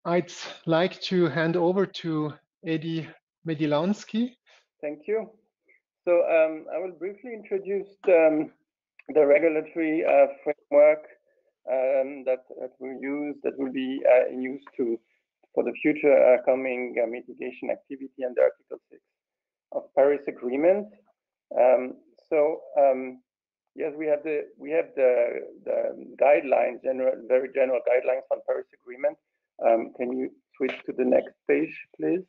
I'd like to hand over to Edi Medi. Thank you. So I will briefly introduce the regulatory framework that will be in use for the future coming mitigation activity under Article 6 of Paris Agreement. Yes, we have the guidelines, very general guidelines on Paris Agreement. Can you switch to the next page, please?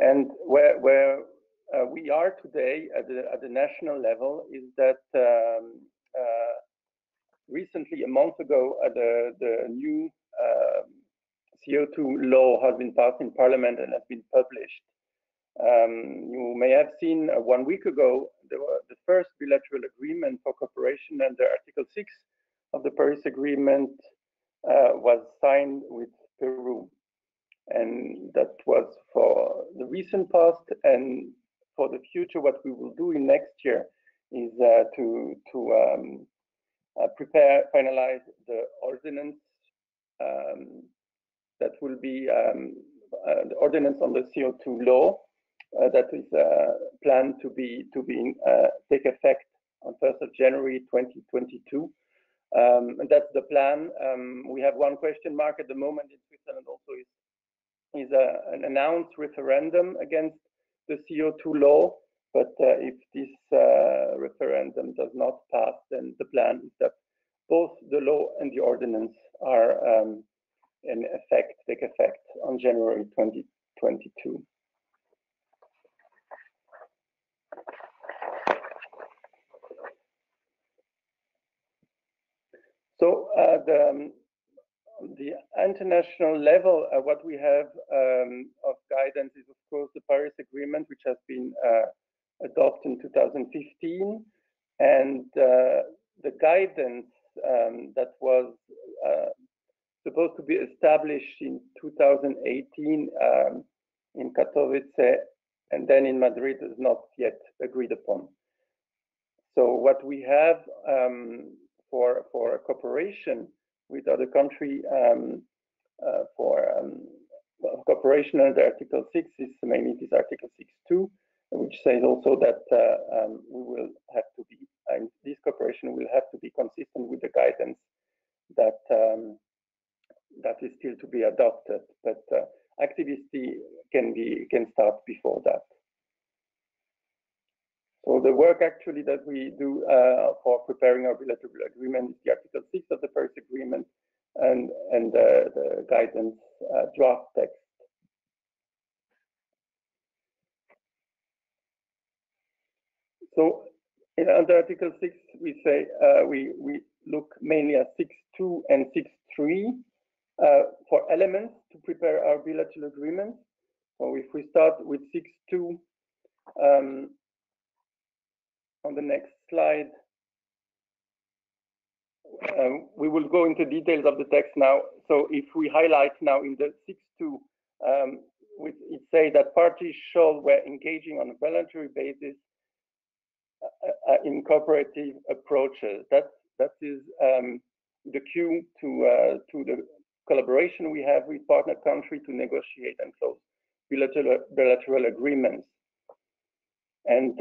And where we are today at the national level is that recently, a month ago, the new CO2 law has been passed in Parliament and has been published. You may have seen 1 week ago the first bilateral agreement for cooperation under Article 6 of the Paris Agreement was signed with Peru. And that was for the recent past, and for the future, what we will do in next year is to finalize the ordinance that will be the ordinance on the CO2 law that is planned to take effect on 1st of January 2022. And that's the plan. We have one question mark at the moment in Switzerland also is an announced referendum against the CO2 law. But if this referendum does not pass, then the plan is that both the law and the ordinance are take effect on January 2022. So the international level, what we have of guidance is, of course, the Paris Agreement, which has been adopted in 2015, and the guidance that was supposed to be established in 2018 in Katowice and then in Madrid is not yet agreed upon. So what we have for cooperation with other countries for cooperation under Article 6 is mainly this Article 6.2, which says also that we will have to be, this cooperation will have to be consistent with the guidance that that is still to be adopted, but activity can start before that. So the work actually that we do for preparing our bilateral agreement is the Article 6 of the Paris Agreement and the guidance draft text. So under Article 6, we say we look mainly at 6.2 and 6.3 for elements to prepare our bilateral agreement. So if we start with 6.2, on the next slide, we will go into details of the text now. So if we highlight now in the 6.2, it says that parties shall, where engaging on a voluntary basis, in cooperative approaches. That is the cue to the collaboration we have with partner country to negotiate and close bilateral agreements. And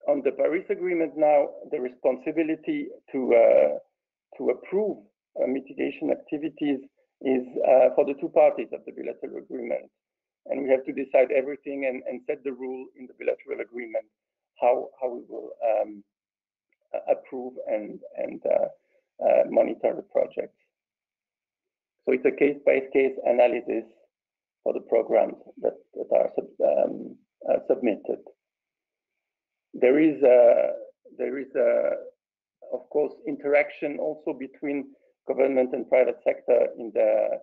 on the Paris Agreement now, the responsibility to approve mitigation activities is for the two parties of the bilateral agreement. And we have to decide everything and set the rule in the bilateral agreement how we will approve and monitor the project. So it's a case-by-case analysis for the programs that are submitted. There is of course interaction also between government and private sector in the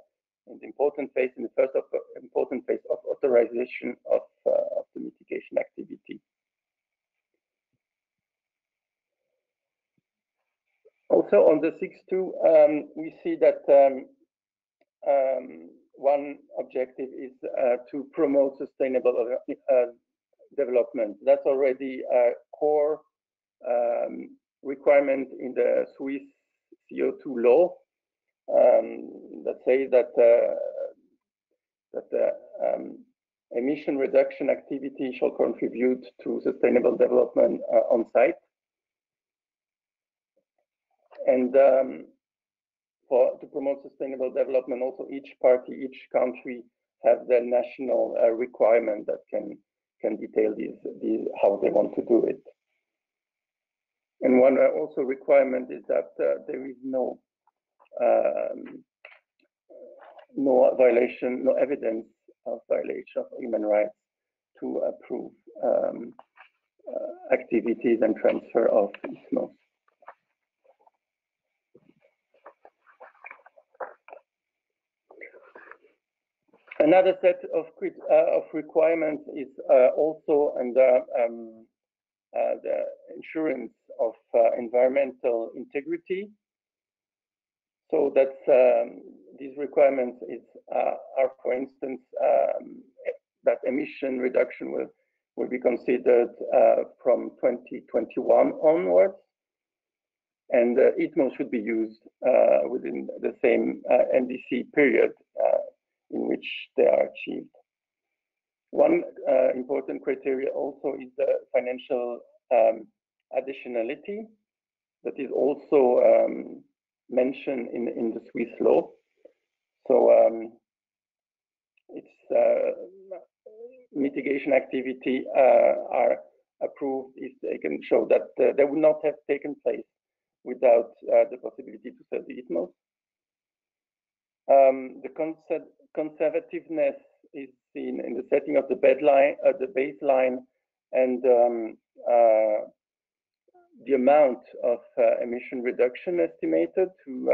important phase, in the first important phase of authorization of the mitigation activity. Also on the 6.2, we see that one objective is to promote sustainable development. That's already a core requirement in the Swiss CO2 law. that says that emission reduction activity shall contribute to sustainable development on site. And to promote sustainable development, also each party, each country have their national requirement that can detail how they want to do it. And one also requirement is that there is no violation, no evidence of violation of human rights to approve activities and transfer of ISMOs. Another set of requirements is also under the insurance of environmental integrity. So that's these requirements are, for instance, that emission reduction will be considered from 2021 onwards, and ISMO should be used within the same NDC period in which they are achieved. One important criteria also is the financial additionality that is also mentioned in the Swiss law. So it's mitigation activity are approved if they can show that they would not have taken place without the possibility to sell the ISMOs. The conservativeness is seen in the setting of the baseline, and the amount of emission reduction estimated to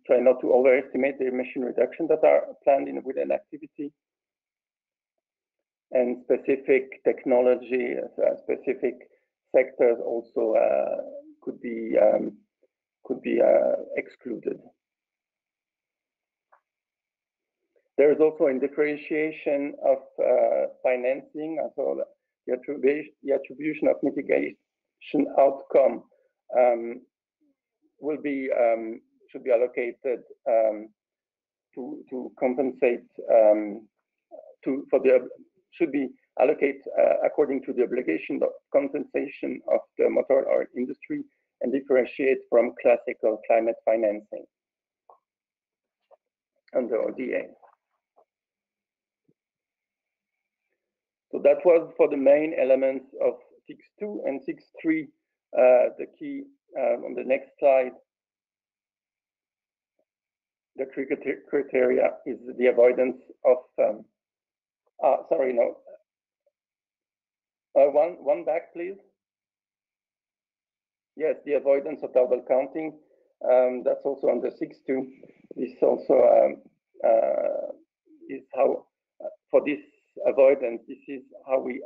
try not to overestimate the emission reduction that are planned with an activity, and specific technology, specific sectors also could be excluded. There is also a differentiation of financing, so the attribution of mitigation outcome should be allocated to compensate should be allocated according to the obligation of compensation of the motor oil industry, and differentiate from classical climate financing under ODA. So that was for the main elements of 6.2 and 6.3. The key on the next slide, the criteria is the avoidance of sorry, no. One back, please. Yes, the avoidance of double counting. That's also under 6.2. This also is how, for this avoidance, this is how we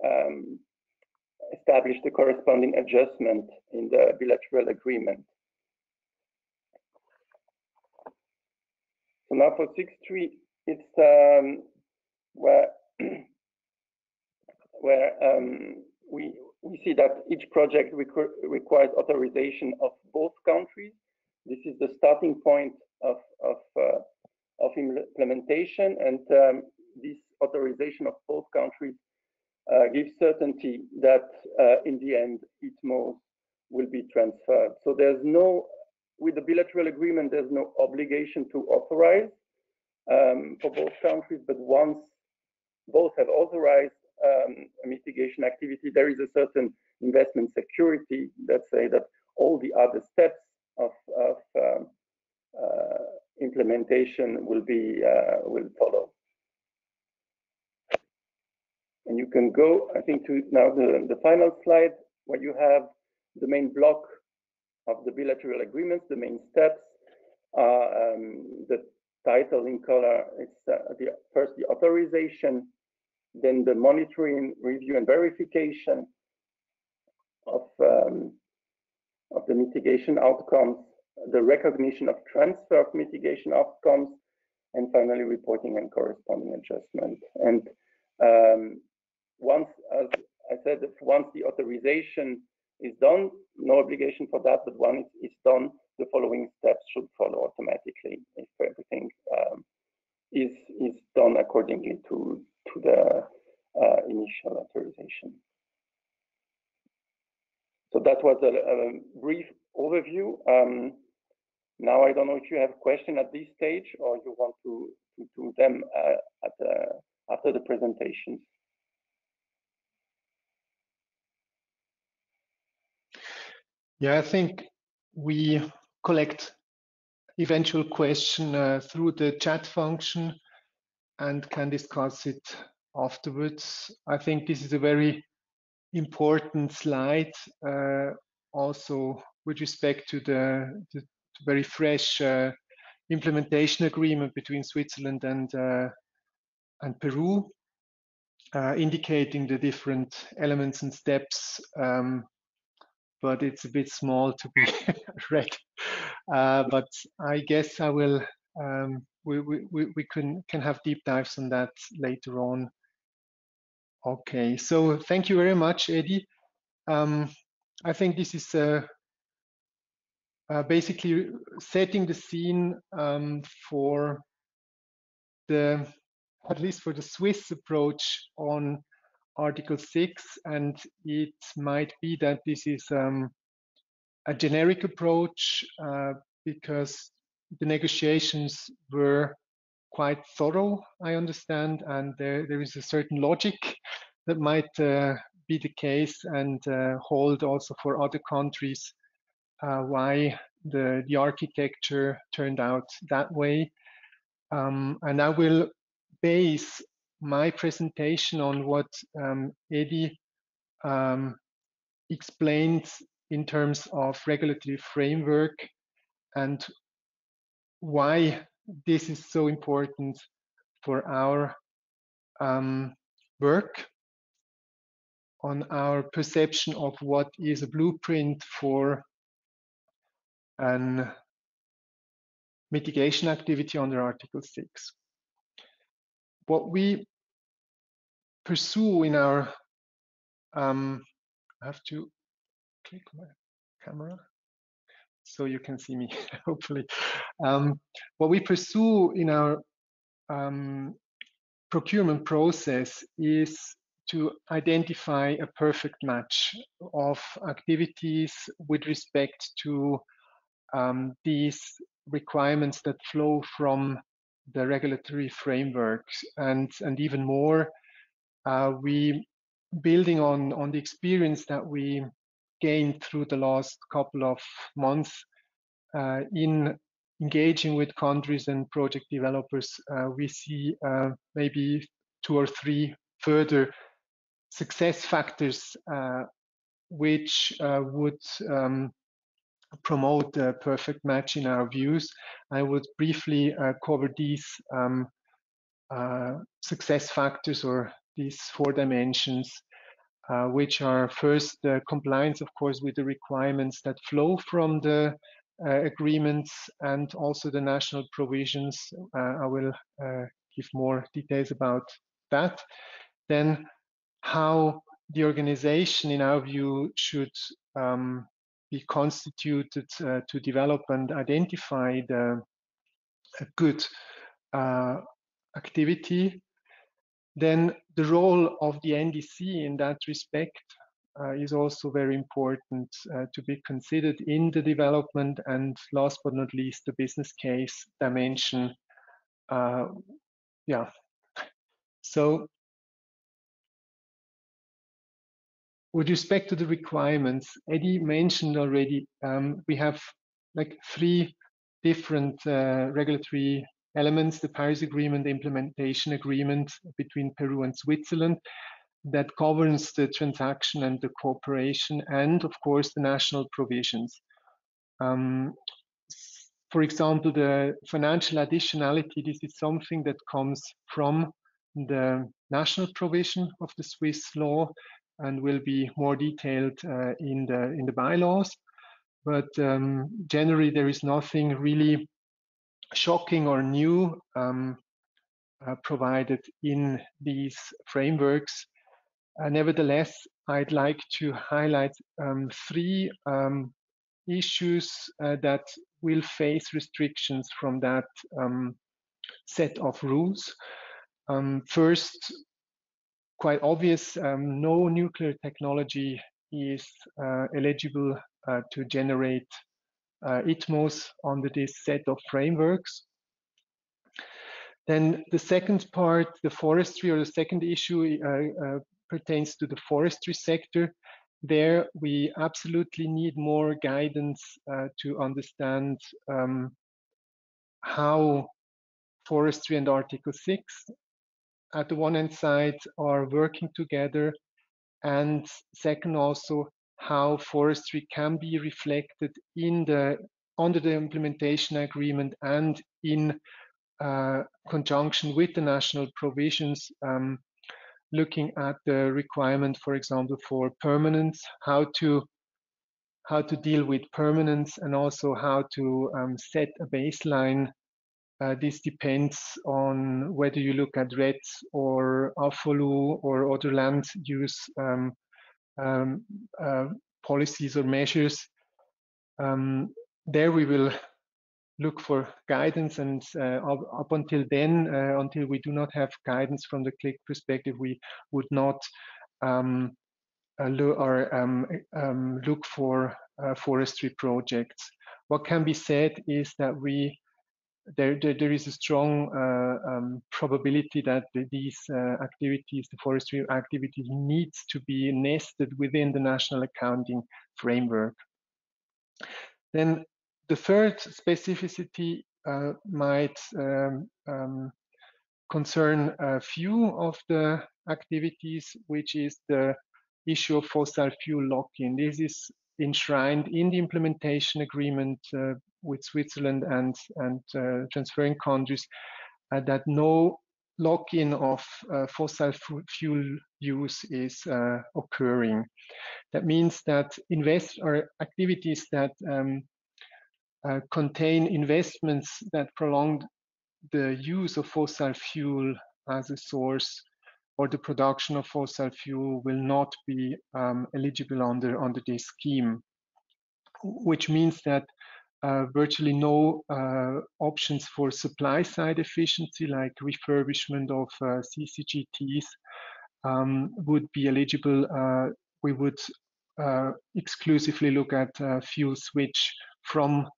establish the corresponding adjustment in the bilateral agreement. So now for 6.3, it's where we see that each project requires authorization of both countries. This is the starting point of implementation, and this authorization of both countries gives certainty that in the end ISMOs will be transferred. So there's no, with the bilateral agreement, there's no obligation to authorize for both countries, but once both have authorized a mitigation activity, there is a certain investment security that say that all the other steps of implementation will follow. And you can go, I think, to now the final slide, where you have the main block of the bilateral agreements. The main steps are the title in color. It's first the authorization, then the monitoring, review, and verification of the mitigation outcomes, the recognition of transfer of mitigation outcomes, and finally reporting and corresponding adjustment. And once, as I said, once the authorization is done, no obligation for that, but once it's done, the following steps should follow automatically if everything is done accordingly to the initial authorization. So that was a brief overview. Now I don't know if you have a question at this stage or you want to do them after the presentations. Yeah, I think we collect eventual question through the chat function and can discuss it afterwards. I think this is a very important slide, also with respect to the very fresh implementation agreement between Switzerland and Peru, indicating the different elements and steps, but it's a bit small to be read. But I guess I will. We can have deep dives on that later on. Okay, so thank you very much, Edi. I think this is basically setting the scene for at least for the Swiss approach on Article 6, and it might be that this is a generic approach because the negotiations were quite thorough, I understand, and there is a certain logic that might be the case and hold also for other countries why the architecture turned out that way. And I will base my presentation on what Edi explained in terms of regulatory framework and why this is so important for our work on our perception of what is a blueprint for an mitigation activity under Article 6. What we pursue in our, I have to click my camera so you can see me, hopefully. What we pursue in our procurement process is to identify a perfect match of activities with respect to these requirements that flow from the regulatory frameworks, and even more, we building on the experience that we gained through the last couple of months in engaging with countries and project developers. We see maybe 2 or 3 further success factors which would promote a perfect match in our views. I would briefly cover these success factors, or these 4 dimensions, which are first compliance, of course, with the requirements that flow from the agreements and also the national provisions. I will give more details about that. Then how the organization, in our view, should be constituted to develop and identify a good activity. Then the role of the NDC in that respect is also very important to be considered in the development. And last but not least, the business case dimension. Yeah. So with respect to the requirements, Edi mentioned already, we have like 3 different regulatory elements: the Paris Agreement, implementation agreement between Peru and Switzerland that governs the transaction and the cooperation, and of course the national provisions. For example, the financial additionality, this is something that comes from the national provision of the Swiss law and will be more detailed in the bylaws. But generally, there is nothing really shocking or new provided in these frameworks. Nevertheless, I'd like to highlight 3 issues that will face restrictions from that set of rules. First, quite obvious, no nuclear technology is eligible to generate ITMOs under this set of frameworks. Then the second part, the forestry, or the second issue pertains to the forestry sector. There we absolutely need more guidance to understand how forestry and Article 6 at the one hand side are working together, and second also how forestry can be reflected in under the implementation agreement and in conjunction with the national provisions, looking at the requirement, for example, for permanence, how to deal with permanence, and also how to set a baseline. This depends on whether you look at REDS or AFOLU or other land use policies or measures. There we will look for guidance, and up until then, until we do not have guidance from the KliK perspective, we would not look for forestry projects. What can be said is that there is a strong probability that these activities, the forestry activities, needs to be nested within the national accounting framework. Then the third specificity might concern a few of the activities, which is the issue of fossil fuel lock-in. This is enshrined in the implementation agreement with Switzerland and transferring countries, that no lock-in of fossil fuel use is occurring. That means that activities that contain investments that prolong the use of fossil fuel as a source or the production of fossil fuel will not be eligible under this scheme, which means that virtually no options for supply side efficiency like refurbishment of CCGTs would be eligible. We would exclusively look at fuel switch from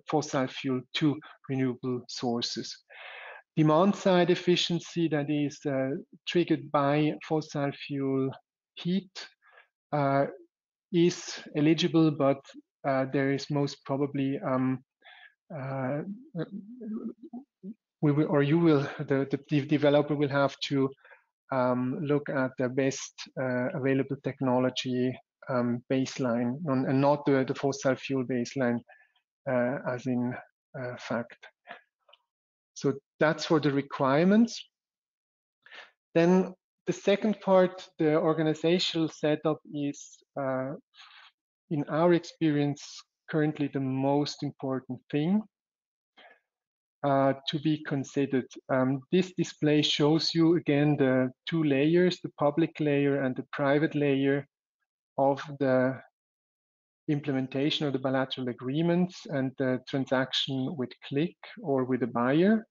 fossil fuel to renewable sources. Demand side efficiency that is triggered by fossil fuel heat is eligible, but there is most probably the developer will have to look at the best available technology baseline, and not the fossil fuel baseline as in fact. So that's for the requirements. Then the second part, the organizational setup, is in our experience currently the most important thing to be considered. This display shows you again the two layers, the public layer and the private layer of the implementation of the bilateral agreements and the transaction with KliK or with a buyer.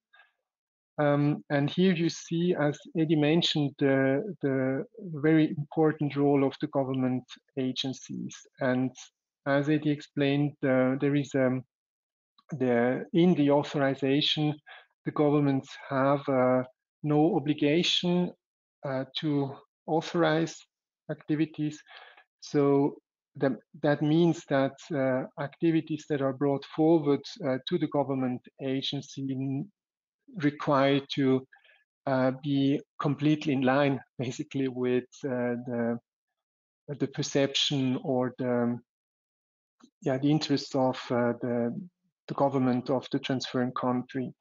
And here you see, as Edi mentioned, the very important role of the government agencies. And as Edi explained, there is in the authorization, the governments have no obligation to authorize activities. So that means that activities that are brought forward to the government agency required to be completely in line, basically, with the perception or the interests of the government of the transferring country.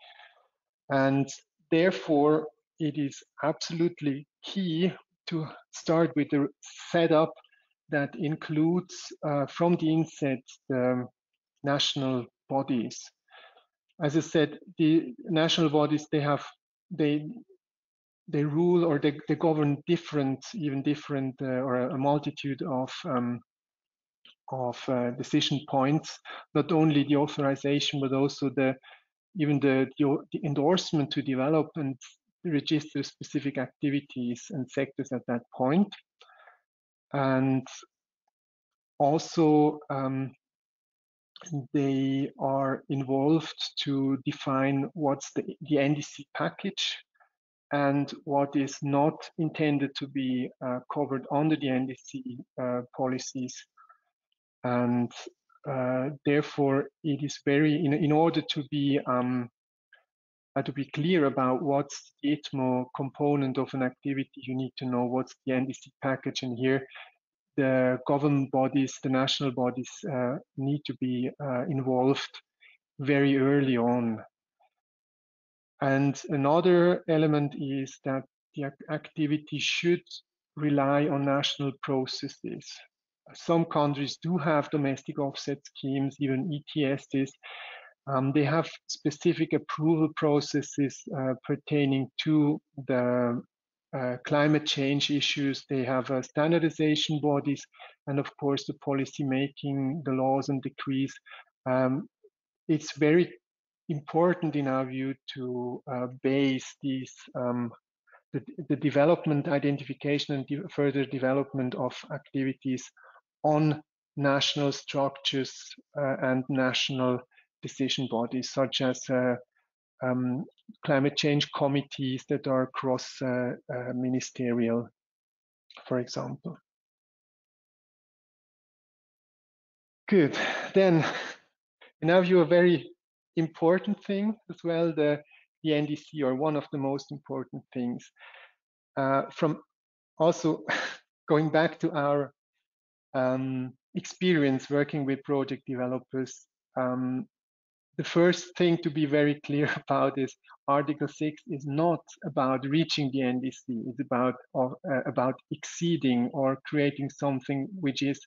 And therefore, it is absolutely key to start with a setup that includes from the inset the national bodies. As I said, the national bodies, they rule or they govern different or a multitude of decision points, not only the authorization, but also even the endorsement to develop and register specific activities and sectors at that point. And also, they are involved to define what's the NDC package and what is not intended to be covered under the NDC policies. And therefore, it is very, in order to be clear about what's the ITMO component of an activity, you need to know what's the NDC package. And here, the government bodies, the national bodies need to be involved very early on. And another element is that the activity should rely on national processes. Some countries do have domestic offset schemes, even ETSs. They have specific approval processes pertaining to the climate change issues. They have standardization bodies, and of course the policy making, the laws and decrees. It's very important in our view to base these the development, identification, and further development of activities on national structures and national decision bodies, such as climate change committees that are cross-ministerial, for example. Good. Then, in our view, a very important thing as well, the NDC, or one of the most important things. From also going back to our experience working with project developers, the first thing to be very clear about is Article 6 is not about reaching the NDC. It's about exceeding or creating something which is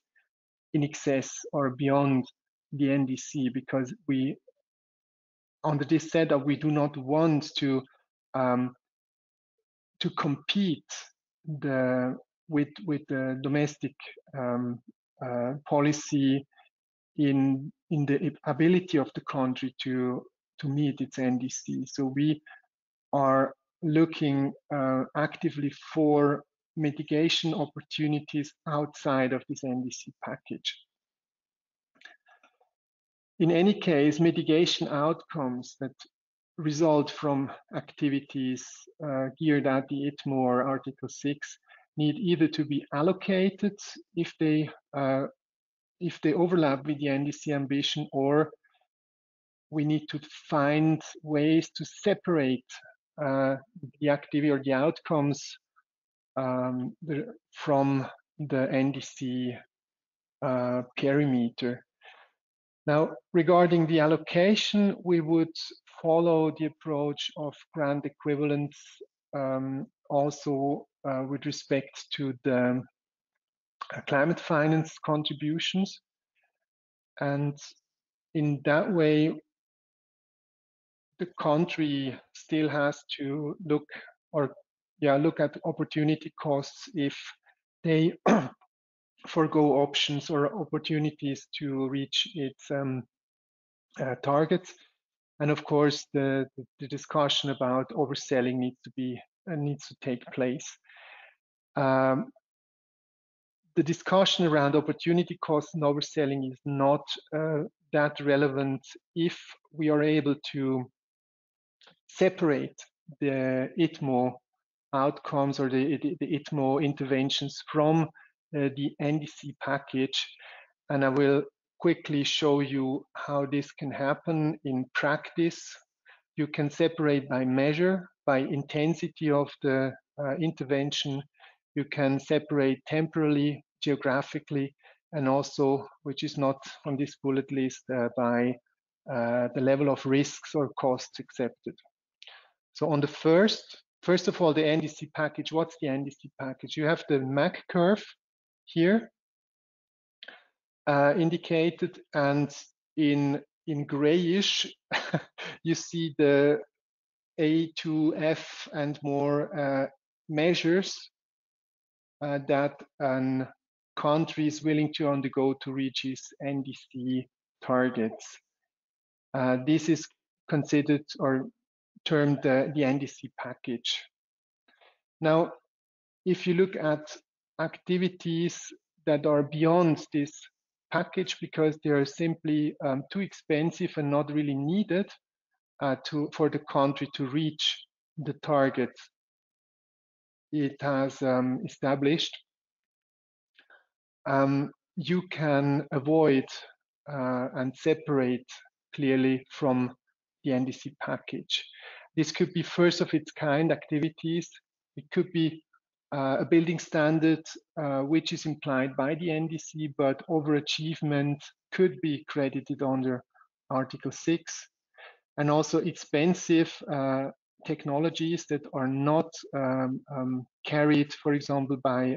in excess or beyond the NDC, because we, under this setup, we do not want to compete with the domestic policy in the ability of the country to meet its NDC. So we are looking actively for mitigation opportunities outside of this NDC package. In any case, mitigation outcomes that result from activities geared at the ITMO or Article 6 need either to be allocated if they overlap with the NDC ambition, or we need to find ways to separate the activity or the outcomes from the NDC perimeter. Now, regarding the allocation, we would follow the approach of grant equivalence, also with respect to the climate finance contributions. And in that way, the country still has to look at opportunity costs if they forgo options or opportunities to reach its targets. And of course, the discussion about overselling needs to take place. The discussion around opportunity costs and overselling is not that relevant if we are able to separate the ITMO outcomes or the ITMO interventions from the NDC package. And I will quickly show you how this can happen in practice. You can separate by measure, by intensity of the intervention. You can separate temporally, geographically, and also, which is not on this bullet list, by the level of risks or costs accepted. So on the first of all, the NDC package. What's the NDC package? You have the MAC curve here indicated, and in grayish, you see the A to F and more measures that a country is willing to undergo to reach its NDC targets. This is considered or termed the NDC package. Now, if you look at activities that are beyond this package because they are simply too expensive and not really needed for the country to reach the targets it has established, you can avoid and separate clearly from the NDC package. This could be first of its kind activities. It could be a building standard which is implied by the NDC, but overachievement could be credited under Article 6. And also expensive technologies that are not carried, for example, by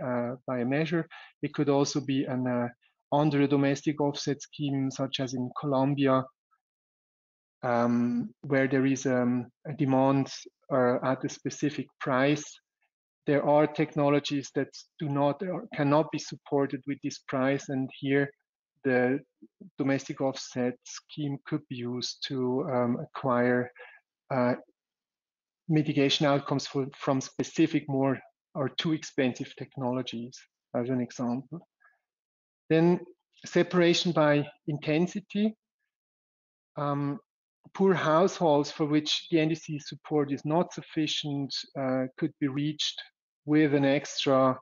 a measure. It could also be under a domestic offset scheme, such as in Colombia, where there is a demand at a specific price. There are technologies that do not or cannot be supported with this price, and here the domestic offset scheme could be used to acquire mitigation outcomes from specific more or too expensive technologies, as an example. Then separation by intensity. Poor households for which the NDC support is not sufficient could be reached with an extra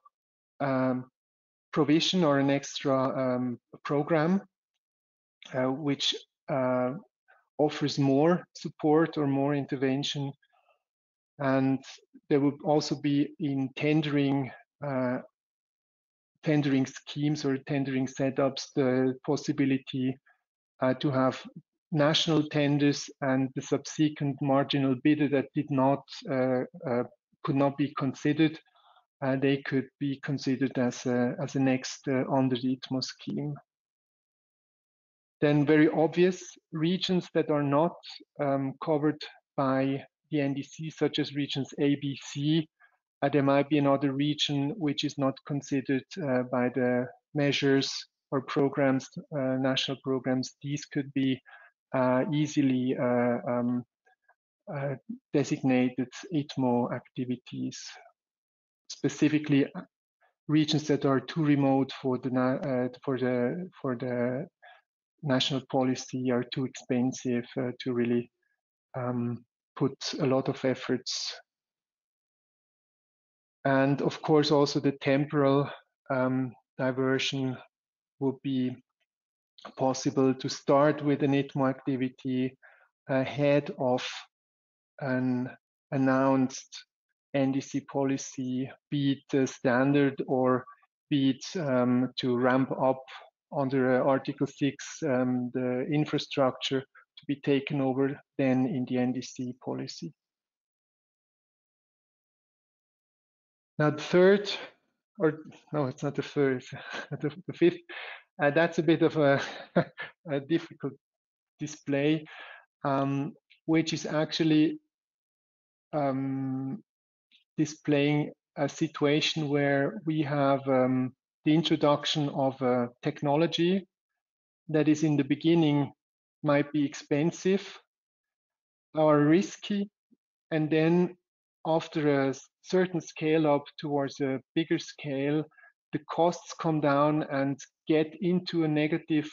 provision or an extra program which offers more support or more intervention. And there would also be in tendering schemes or tendering setups the possibility to have national tenders, and the subsequent marginal bidder that did not could not be considered, they could be considered as a next under the ITMO scheme. Then very obvious regions that are not covered by the NDC, such as regions A, B, C. There might be another region which is not considered by the measures or programs, national programs. These could be easily designated ITMO activities, specifically regions that are too remote for the national policy, are too expensive to really put a lot of efforts. And of course, also the temporal diversion would be possible to start with an ITMO activity ahead of an announced NDC policy, be it standard or be it to ramp up under Article 6 the infrastructure to be taken over then in the NDC policy. Now the third, or no, it's not the third, the fifth, that's a bit of a difficult display, which is actually displaying a situation where we have the introduction of a technology that is in the beginning might be expensive or risky, and then after a certain scale up towards a bigger scale, the costs come down and get into a negative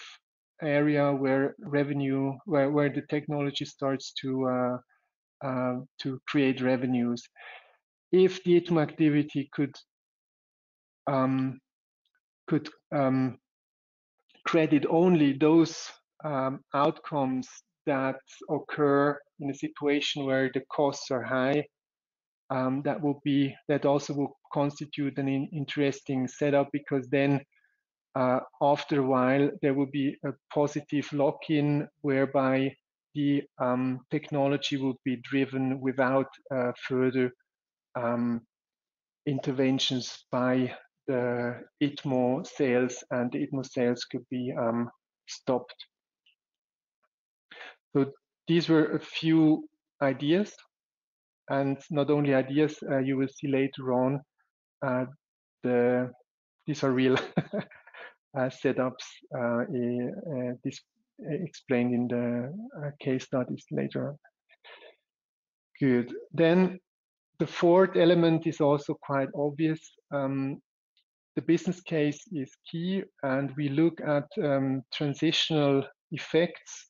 area where revenue, where the technology starts to create revenues. If the ITMO activity could credit only those outcomes that occur in a situation where the costs are high, that also will constitute an interesting setup, because then after a while there will be a positive lock-in whereby the technology will be driven without further interventions by the ITMO sales, and the ITMO sales could be stopped. So these were a few ideas, and not only ideas, you will see later on, these are real setups this explained in the case studies later on. Good. Then the fourth element is also quite obvious. The business case is key, and we look at transitional effects.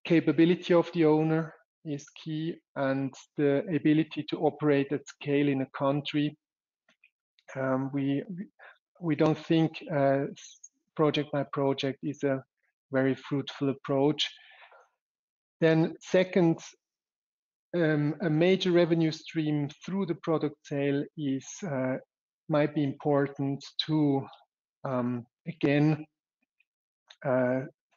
Capability of the owner is key, and the ability to operate at scale in a country. We don't think project by project is a very fruitful approach. Then second, a major revenue stream through the product sale is might be important to again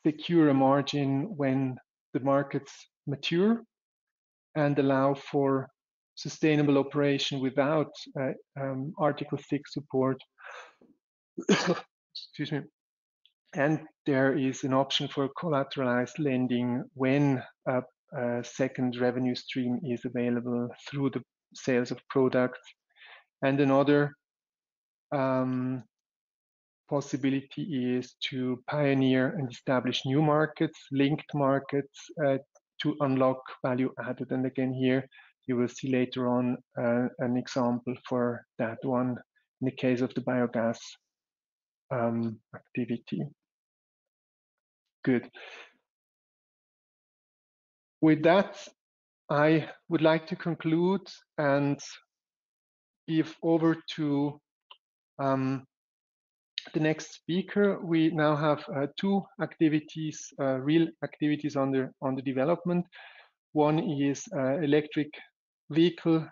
secure a margin when the markets mature and allow for sustainable operation without Article 6 support. Excuse me. And there is an option for collateralized lending when a second revenue stream is available through the sales of products. And another possibility is to pioneer and establish new markets, linked markets, to unlock value added. And again, here you will see later on an example for that one in the case of the biogas activity. Good. With that, I would like to conclude and give over to the next speaker. We now have two activities, real activities under development. One is electric vehicle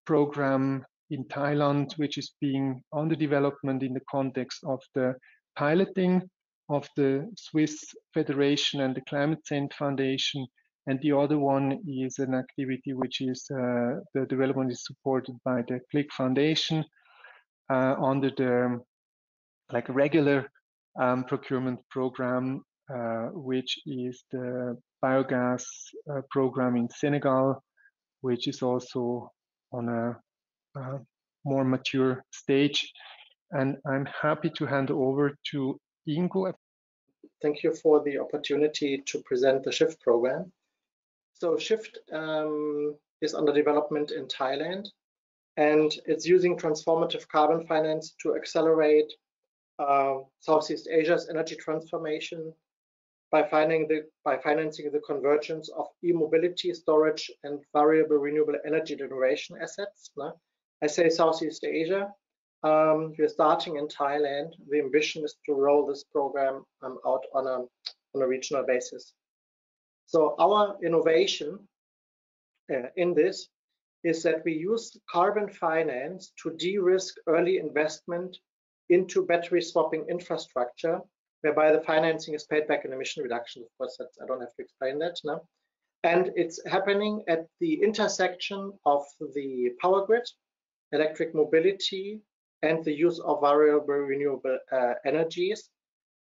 program in Thailand, which is being under development in the context of the piloting of the Swiss Federation and the Climate Change Foundation. And the other one is an activity which is the development is supported by the KliK Foundation under the regular procurement program, which is the biogas program in Senegal, which is also on a more mature stage. And I'm happy to hand over to Ingo. Thank you for the opportunity to present the SHIFT program. So SHIFT is under development in Thailand, and it's using transformative carbon finance to accelerate Southeast Asia's energy transformation by financing the convergence of e-mobility, storage, and variable renewable energy generation assets. I say Southeast Asia. We're starting in Thailand. The ambition is to roll this program out on a regional basis. So our innovation in this is that we use carbon finance to de-risk early investment into battery swapping infrastructure, whereby the financing is paid back in emission reduction. Of course, I don't have to explain that now. And it's happening at the intersection of the power grid, electric mobility, and the use of variable renewable energies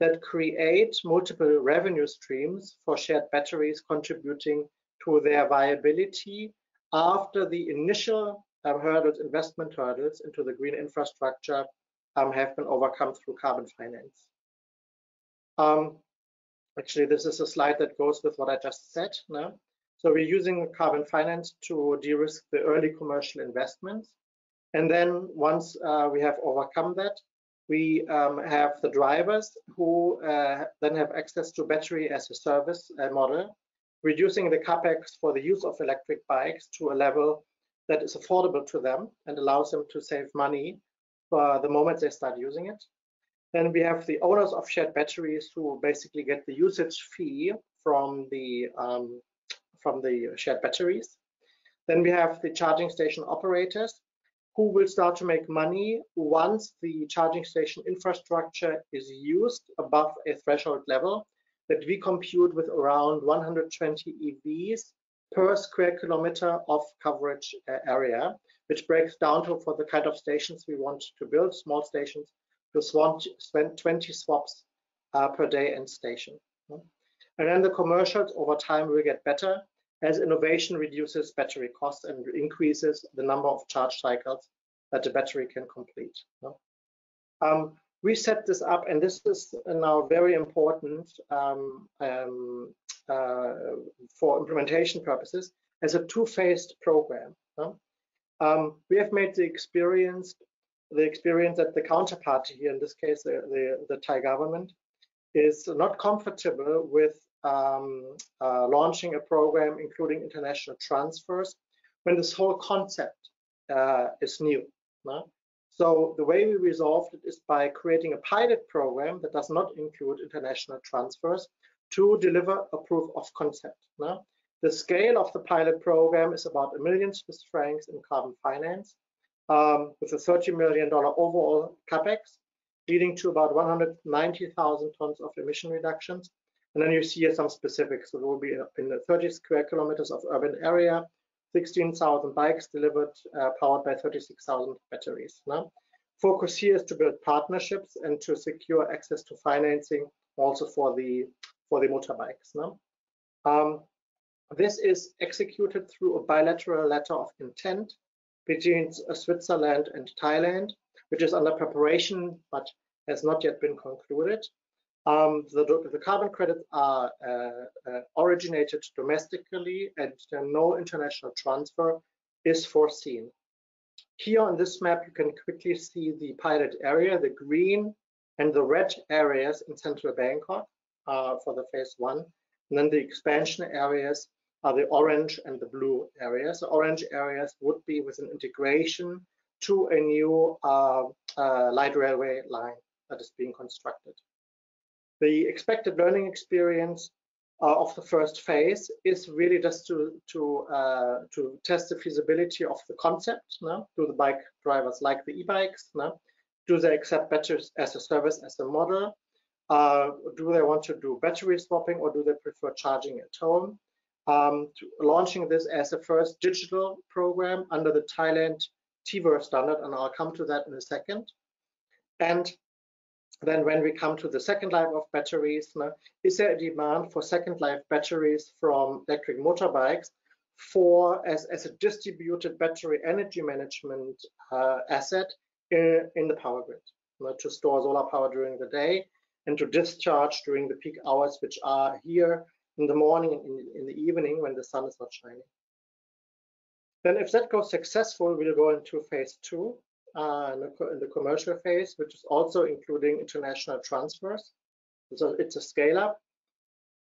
that create multiple revenue streams for shared batteries, contributing to their viability after the initial hurdles, investment hurdles into the green infrastructure have been overcome through carbon finance. Actually, this is a slide that goes with what I just said now. So we're using carbon finance to de-risk the early commercial investments. And then once we have overcome that, we have the drivers who then have access to battery as a service model, reducing the capex for the use of electric bikes to a level that is affordable to them and allows them to save money for the moment they start using it. Then we have the owners of shared batteries who basically get the usage fee from the shared batteries. Then we have the charging station operators who will start to make money once the charging station infrastructure is used above a threshold level that we compute with around 120 EVs per square kilometer of coverage area, which breaks down to, for the kind of stations we want to build, small stations, to spend 20 swaps per day and station. And then the commercials over time will get better as innovation reduces battery costs and increases the number of charge cycles that the battery can complete. We set this up, and this is now very important for implementation purposes, as a two-phased program. We have made the experience that the counterparty here, in this case the Thai government, is not comfortable with launching a program including international transfers when this whole concept is new. So the way we resolved it is by creating a pilot program that does not include international transfers to deliver a proof of concept. The scale of the pilot program is about 1 million Swiss francs in carbon finance, with a $30 million overall capex, leading to about 190,000 tons of emission reductions. And then you see here some specifics. So it will be in the 30 square kilometers of urban area, 16,000 bikes delivered, powered by 36,000 batteries. Focus here is to build partnerships and to secure access to financing also for the motorbikes. This is executed through a bilateral letter of intent between Switzerland and Thailand, which is under preparation but has not yet been concluded. The carbon credits are originated domestically, and no international transfer is foreseen. Here on this map, you can quickly see the pilot area, the green and the red areas in central Bangkok for the phase 1. And then the expansion areas are the orange and the blue areas. The orange areas would be with an integration to a new light railway line that is being constructed. The expected learning experience of the first phase is really just to test the feasibility of the concept. Do the bike drivers like the e-bikes? Do they accept batteries as a service, as a model? Do they want to do battery swapping, or do they prefer charging at home? Launching this as a first digital program under the Thailand TVER standard, and I'll come to that in a second. And then when we come to the second life of batteries, is there a demand for second life batteries from electric motorbikes as a distributed battery energy management asset in the power grid, to store solar power during the day and to discharge during the peak hours, which are here in the morning and in the evening when the sun is not shining. Then if that goes successful, we'll go into phase 2. In the commercial phase, which is also including international transfers. So it's a scale-up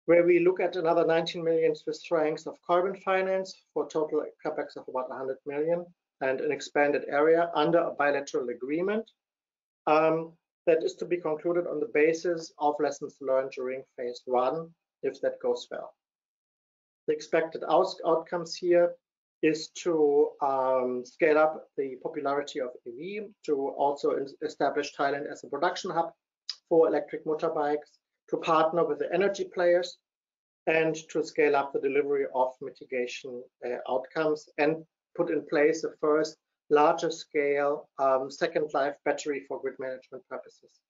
where we look at another 19 million Swiss francs of carbon finance for total capex of about 100 million and an expanded area under a bilateral agreement that is to be concluded on the basis of lessons learned during phase 1, if that goes well. The expected outcomes here is to scale up the popularity of EV, to also establish Thailand as a production hub for electric motorbikes, to partner with the energy players, and to scale up the delivery of mitigation outcomes and put in place the first larger scale second life battery for grid management purposes.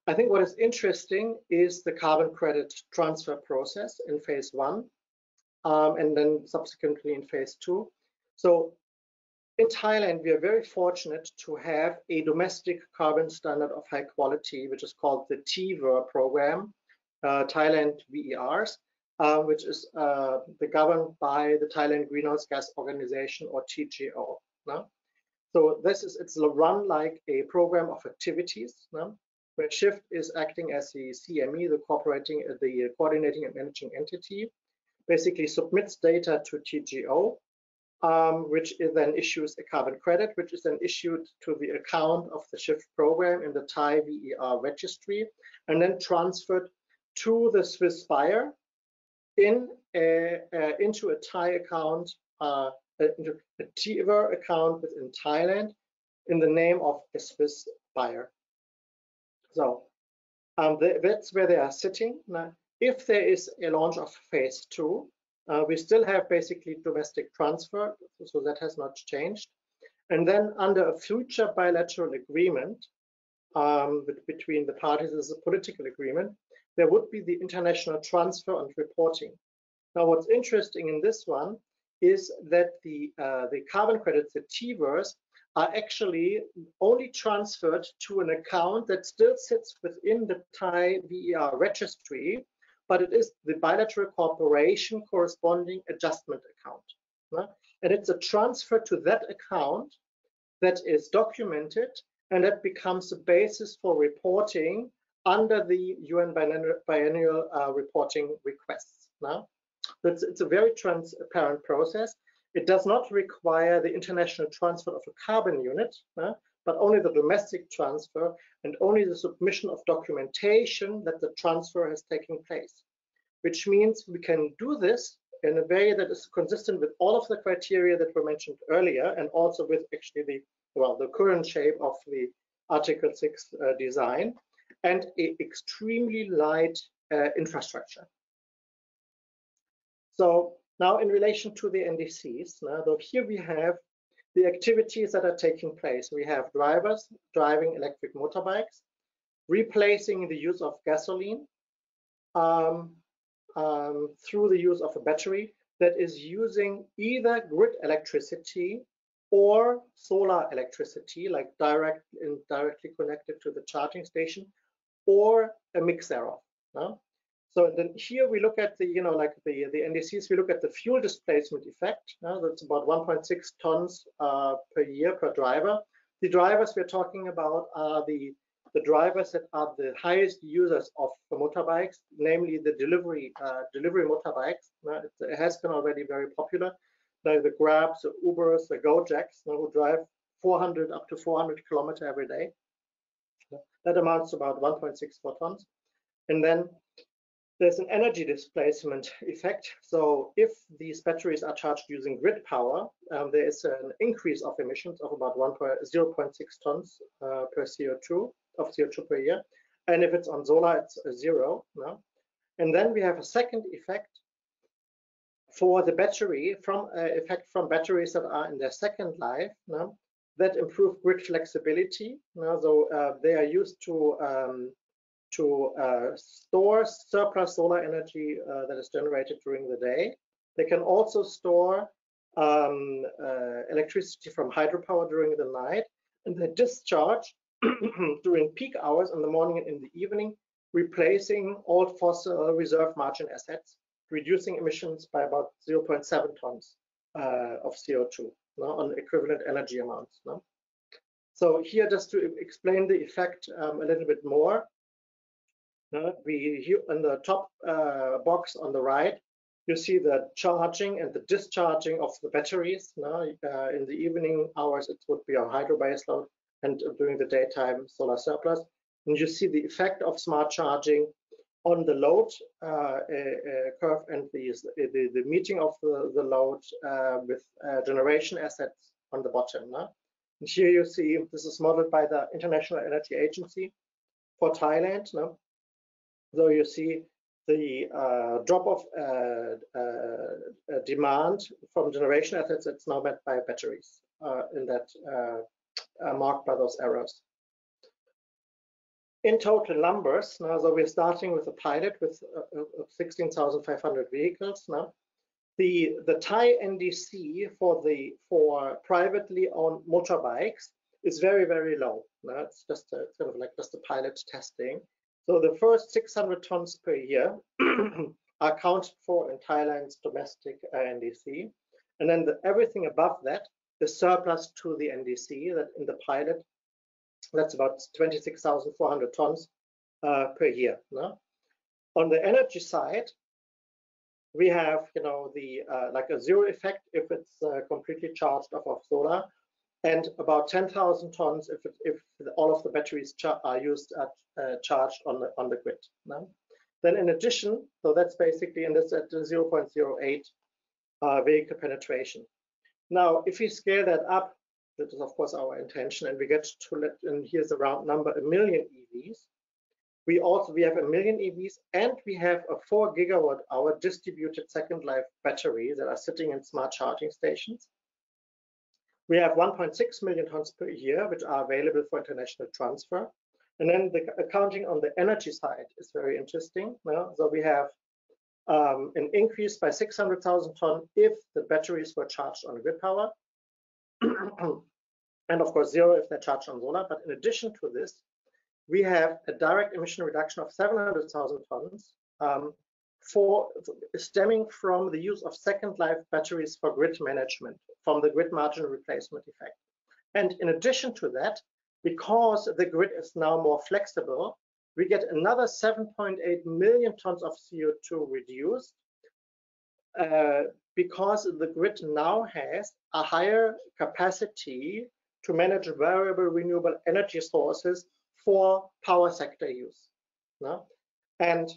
I think what is interesting is the carbon credit transfer process in phase 1. And then subsequently in phase 2. So in Thailand, we are very fortunate to have a domestic carbon standard of high quality, which is called the TVER program, Thailand VERs, which is governed by the Thailand Greenhouse Gas Organization, or TGO. So it's run like a program of activities, where SHIFT is acting as the CME, the coordinating and managing entity. Basically submits data to TGO, which then issues a carbon credit, which is then issued to the account of the SHIFT program in the Thai VER registry, and then transferred to the Swiss buyer into a Thai account, into a TVER account within Thailand in the name of a Swiss buyer. So that's where they are sitting. Now, if there is a launch of phase 2, we still have basically domestic transfer, so that has not changed. And then under a future bilateral agreement between the parties, as a political agreement, there would be the international transfer and reporting. Now, what's interesting in this one is that the carbon credits, the TVERs, are actually only transferred to an account that still sits within the Thai VER registry, but it is the bilateral corporation corresponding adjustment account. And it's a transfer to that account that is documented, and that becomes the basis for reporting under the UN biannual reporting requests. It's a very transparent process. It does not require the international transfer of a carbon unit, but only the domestic transfer and only the submission of documentation that the transfer has taken place, which means we can do this in a way that is consistent with all of the criteria that were mentioned earlier, and also with actually the current shape of the Article 6 design, and an extremely light infrastructure. So now in relation to the NDCs, so here we have the activities that are taking place. We have drivers driving electric motorbikes, replacing the use of gasoline through the use of a battery that is using either grid electricity or solar electricity, like directly connected to the charging station, or a mix thereof. So then here we look at the, like the NDCs, we look at the fuel displacement effect. That's about 1.6 tons per year per driver. The drivers we're talking about are the drivers that are the highest users of the motorbikes, namely the delivery motorbikes. It has been already very popular, like the Grabs, the Ubers, the Gojeks, who drive 400 up to 400 kilometers every day. That amounts to about 1.64 tons. And then there's an energy displacement effect. So if these batteries are charged using grid power, there is an increase of emissions of about 0.6 tons per CO2 per year. And if it's on solar, it's 0. And then we have a second effect for the battery effect from batteries that are in their second life, that improve grid flexibility. So they are used to store surplus solar energy that is generated during the day. They can also store electricity from hydropower during the night, and they discharge during peak hours in the morning and in the evening, replacing all fossil reserve margin assets, reducing emissions by about 0.7 tons of CO2 on equivalent energy amounts. So here, just to explain the effect a little bit more, we in the top box on the right, you see the charging and the discharging of the batteries. In the evening hours, it would be on hydro base load, and during the daytime, solar surplus. And you see the effect of smart charging on the load curve and the meeting of the load with generation assets on the bottom. And here you see this is modeled by the International Energy Agency for Thailand. So you see the drop of demand from generation assets that's now met by batteries in that marked by those arrows. In total numbers, so we're starting with a pilot with 16,500 vehicles. The Thai NDC for privately owned motorbikes is very, very low. It's just kind of like just a pilot testing. So the first 600 tons per year are accounted for in Thailand's domestic NDC, and then everything above that is surplus to the NDC. That in the pilot, that's about 26,400 tons per year. On the energy side, we have the like a zero effect if it's completely charged off of solar, and about 10,000 tons if all of the batteries are used charged on the grid. Then in addition, so that's basically, and that's at 0.08 vehicle penetration. Now, if we scale that up, that is of course our intention, and we get to and here's a round number, 1 million EVs. We have 1 million EVs, and we have a 4 gigawatt-hour distributed second life battery that are sitting in smart charging stations. We have 1.6 million tons per year, which are available for international transfer. And then the accounting on the energy side is very interesting. So we have an increase by 600,000 tons if the batteries were charged on grid power. and of course 0 if they're charged on solar. But in addition to this, we have a direct emission reduction of 700,000 tons stemming from the use of second life batteries for grid management, from the grid margin replacement effect. And in addition to that, because the grid is now more flexible, we get another 7.8 million tons of CO2 reduced because the grid now has a higher capacity to manage variable renewable energy sources for power sector use. No? And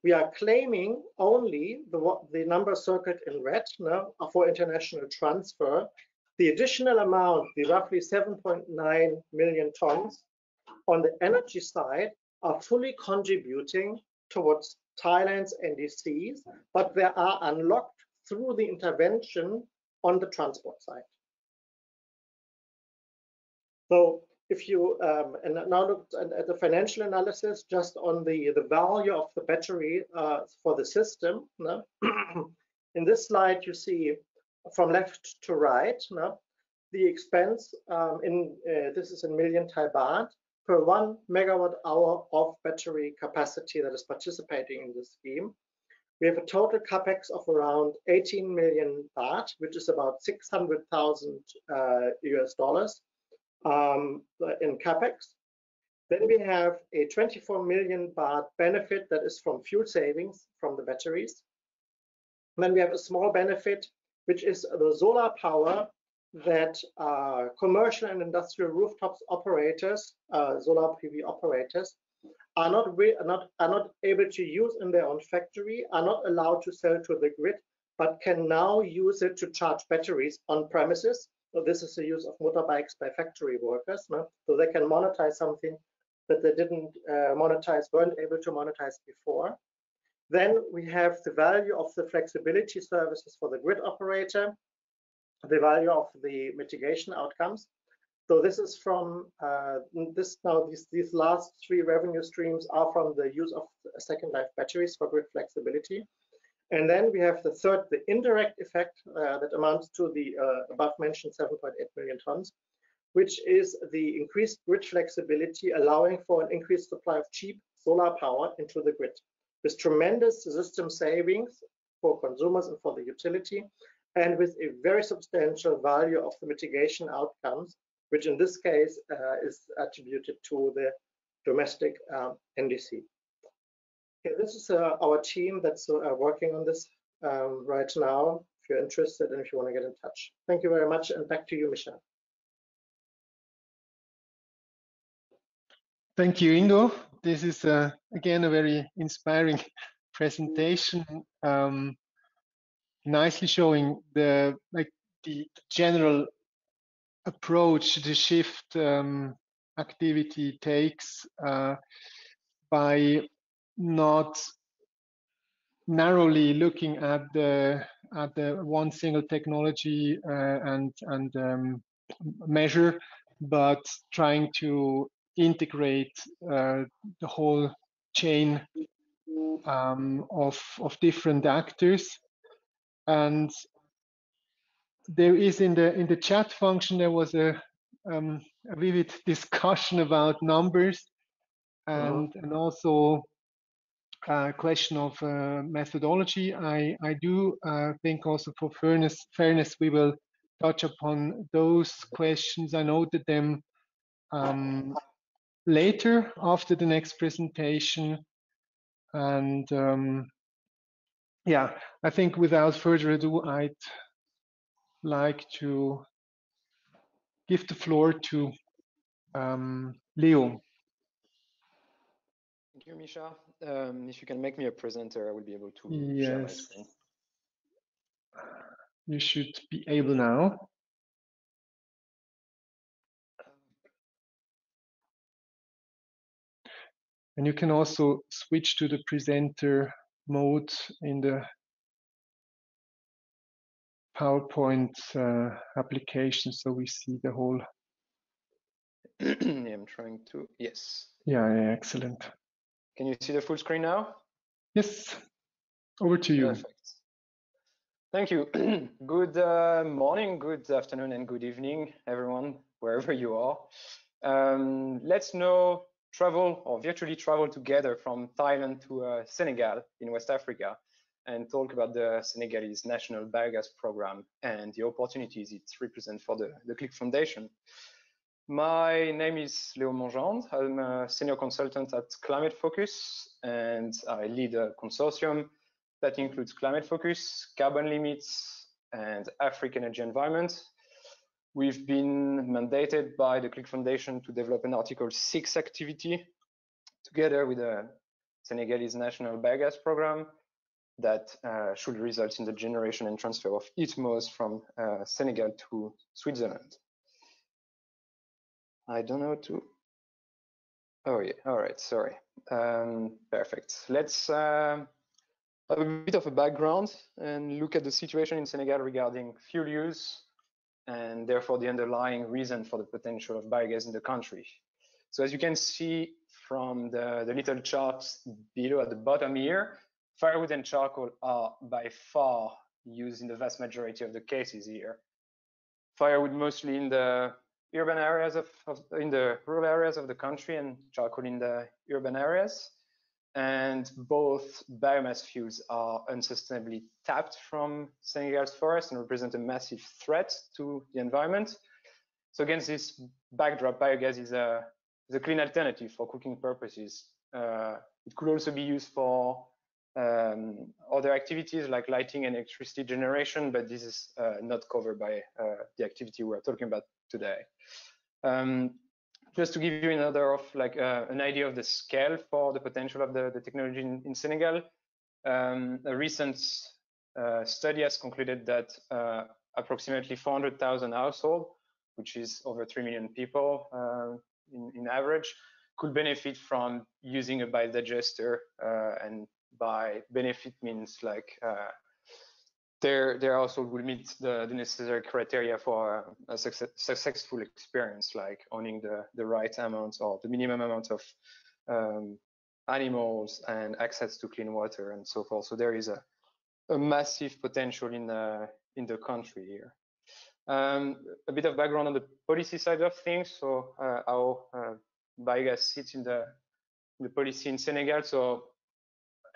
we are claiming only the number circled in red, no, for international transfer. The additional amount, the roughly 7.9 million tons on the energy side, are fully contributing towards Thailand's NDCs, but they are unlocked through the intervention on the transport side. So if you and now look at the financial analysis just on the value of the battery for the system, no? In this slide you see from left to right, no? The expense this is in million Thai baht per 1 megawatt hour of battery capacity that is participating in this scheme. We have a total capex of around 18 million baht, which is about 600,000 US dollars in capex. Then we have a 24 million baht benefit that is from fuel savings from the batteries. And then we have a small benefit, which is the solar power that commercial and industrial rooftops operators, solar PV operators, are not able to use in their own factory, are not allowed to sell to the grid, but can now use it to charge batteries on premises. So this is the use of motorbikes by factory workers, no? So they can monetize something that they didn't weren't able to monetize before. Then we have the value of the flexibility services for the grid operator, the value of the mitigation outcomes. So this is from these last three revenue streams are from the use of second life batteries for grid flexibility. And then we have the third, the indirect effect that amounts to the above mentioned 7.8 million tons, which is the increased grid flexibility, allowing for an increased supply of cheap solar power into the grid, with tremendous system savings for consumers and for the utility, and with a very substantial value of the mitigation outcomes, which in this case is attributed to the domestic NDC. Okay, this is our team that's working on this right now, if you're interested and if you want to get in touch. Thank you very much, and back to you, Mischa. Thank you, Ingo. This is again a very inspiring presentation, nicely showing the general approach the shift activity takes by not narrowly looking at the one single technology and measure, but trying to integrate the whole chain of different actors. And there is in the chat function, there was a vivid discussion about numbers and also a question of methodology. I do think also for fairness, we will touch upon those questions. I noted them later after the next presentation. And yeah, I think without further ado, I'd like to give the floor to Leo. Thank you, Mischa. If you can make me a presenter, I will be able to share my screen. You should be able now. And you can also switch to the presenter mode in the PowerPoint application, so we see the whole. Yeah, I'm trying to. Yes. Yeah, excellent. Can you see the full screen now? Yes. Over to you. Perfect. Thank you. Good morning, good afternoon, and good evening, everyone, wherever you are. Let's now travel or virtually travel together from Thailand to Senegal in West Africa and talk about the Senegalese National Biogas Program and the opportunities it represents for the KliK Foundation. My name is Léo Mongendre. I'm a senior consultant at Climate Focus, and I lead a consortium that includes climate focus, carbon limits, and African energy environment. We've been mandated by the KliK Foundation to develop an Article 6 activity together with the Senegalese National Biogas Program that should result in the generation and transfer of ITMOs from Senegal to Switzerland. I don't know to. Oh yeah, all right, sorry. Perfect. Let's have a bit of a background and look at the situation in Senegal regarding fuel use and therefore the underlying reason for the potential of biogas in the country. So as you can see from the little charts below at the bottom here, firewood and charcoal are by far used in the vast majority of the cases here. Firewood mostly in the urban areas in the rural areas of the country, and charcoal in the urban areas. And both biomass fuels are unsustainably tapped from Senegal's forest and represent a massive threat to the environment. So against this backdrop, biogas is a clean alternative for cooking purposes. It could also be used for other activities like lighting and electricity generation, but this is not covered by the activity we're talking about today. Just to give you another of an idea of the scale for the potential of the technology in Senegal, a recent study has concluded that approximately 400,000 households, which is over 3 million people in average, could benefit from using a biodigester, and by benefit means like their household will meet the necessary criteria for a successful experience, like owning the right amount or the minimum amount of animals and access to clean water and so forth. So there is a massive potential in the country here. A bit of background on the policy side of things. So how biogas sits in the policy in Senegal. So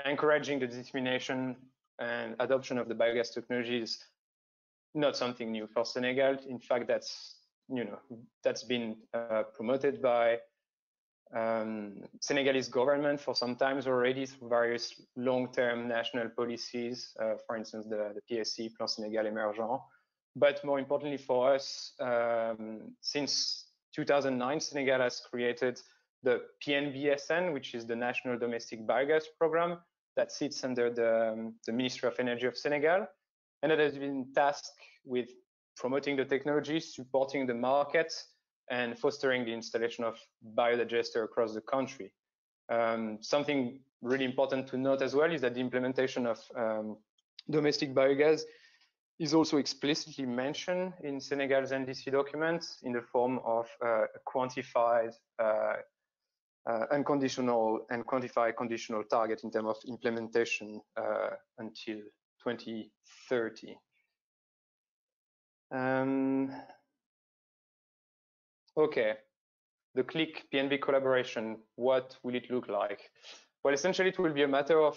encouraging the dissemination and adoption of the biogas technology is not something new for Senegal. In fact, that's been promoted by Senegalese government for some time already through various long-term national policies, for instance, the PSC, Plan Sénégal Émergent. But more importantly for us, since 2009, Senegal has created the PNB-SN, which is the National Domestic Biogas Program that sits under the Ministry of Energy of Senegal, and it has been tasked with promoting the technology, supporting the market, and fostering the installation of biodigester across the country. Something really important to note as well is that the implementation of domestic biogas is also explicitly mentioned in Senegal's NDC documents in the form of a quantified unconditional and quantified conditional target in terms of implementation until 2030. Okay, the KliK-PNB collaboration, what will it look like? Well, essentially, it will be a matter of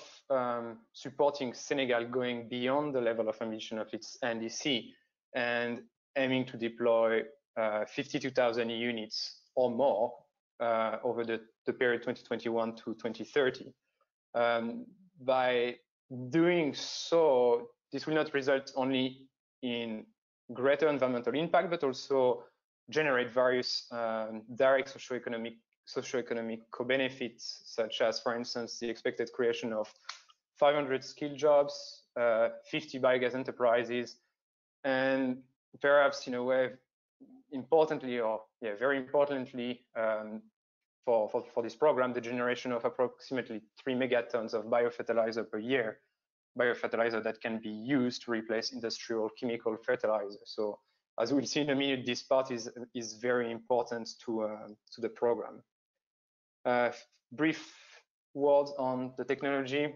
supporting Senegal going beyond the level of ambition of its NDC and aiming to deploy 52,000 units or more over the period 2021 to 2030. By doing so, this will not result only in greater environmental impact, but also generate various direct socioeconomic co-benefits, such as, for instance, the expected creation of 500 skilled jobs, 50 biogas enterprises, and perhaps in a way, importantly, or very importantly, for this program, the generation of approximately 3 megatons of biofertilizer per year, biofertilizer that can be used to replace industrial chemical fertilizer. So as we'll see in a minute, this part is very important to the program. Brief words on the technology.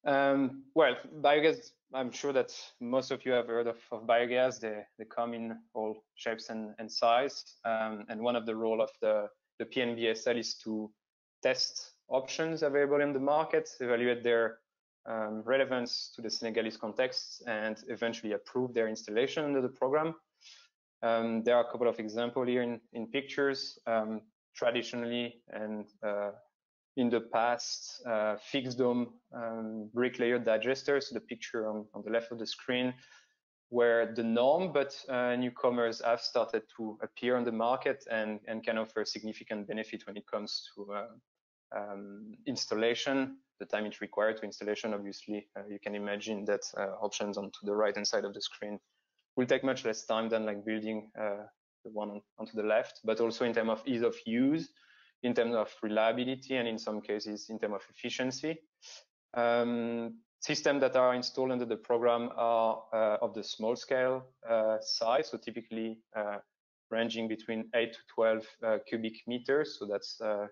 Well, biogas, I'm sure that most of you have heard of biogas. They come in all shapes and size. And one of the role of the PNB-SN is to test options available in the market, evaluate their relevance to the Senegalese context, and eventually approve their installation under the program. There are a couple of examples here in pictures. Traditionally and in the past, fixed dome brick layer digesters, the picture on the left of the screen, were the norm, but newcomers have started to appear on the market and can offer significant benefit when it comes to installation, the time it required to installation. Obviously, you can imagine that options onto the right-hand side of the screen will take much less time than like building the one onto the left, but also in terms of ease of use, in terms of reliability, and in some cases in terms of efficiency. Systems that are installed under the program are of the small scale size, so typically ranging between 8 to 12 cubic meters. So that's the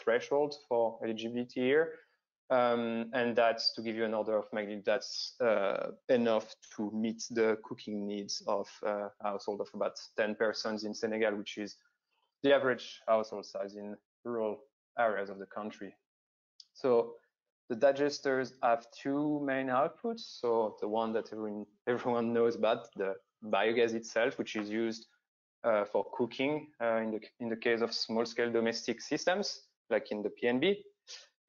threshold for eligibility here. And that's, to give you an order of magnitude, that's enough to meet the cooking needs of a household of about 10 persons in Senegal, which is the average household size in rural areas of the country. So the digesters have two main outputs. So the one that everyone knows about, the biogas itself, which is used for cooking in the case of small-scale domestic systems, like in the PNB.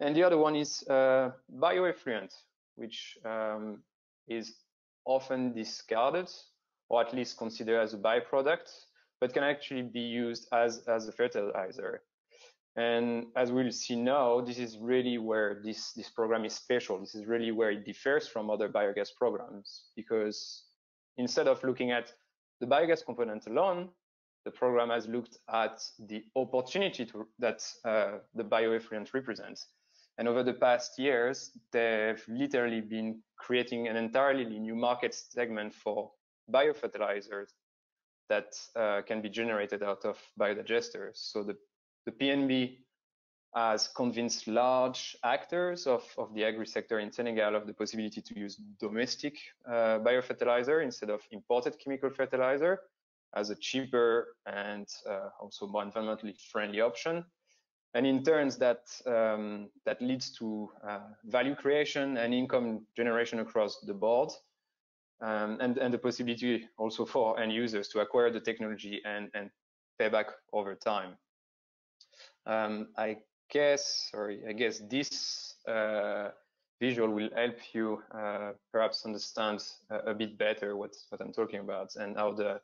And the other one is bioeffluent, which is often discarded, or at least considered as a byproduct, but can actually be used as a fertilizer. And as we'll see now, this is really where this program is special. This is really where it differs from other biogas programs, because instead of looking at the biogas component alone, the program has looked at the opportunity that the bioeffluent represents. And over the past years, they've literally been creating an entirely new market segment for biofertilizers that can be generated out of biodigesters. So the PNB has convinced large actors of the agri-sector in Senegal of the possibility to use domestic biofertilizer instead of imported chemical fertilizer as a cheaper and also more environmentally friendly option. And in turn, that leads to value creation and income generation across the board, and the possibility also for end users to acquire the technology and pay back over time. I guess this visual will help you perhaps understand a bit better what I'm talking about and how the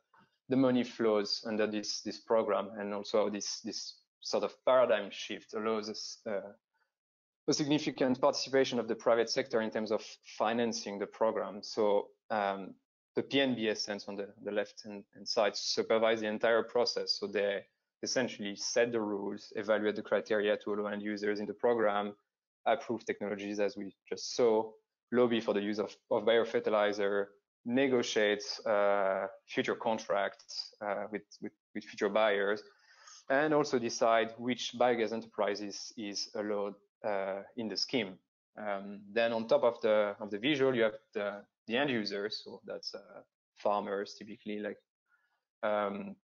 money flows under this program, and also how this sort of paradigm shift allows us a significant participation of the private sector in terms of financing the program. So the PNB-SN on the left-hand side supervise the entire process. So they essentially set the rules, evaluate the criteria to allow end users in the program, approve technologies as we just saw, lobby for the use of biofertilizer, negotiate future contracts with future buyers, and also decide which biogas enterprises is allowed in the scheme. Then on top of the visual, you have the end users, so that's farmers typically. Like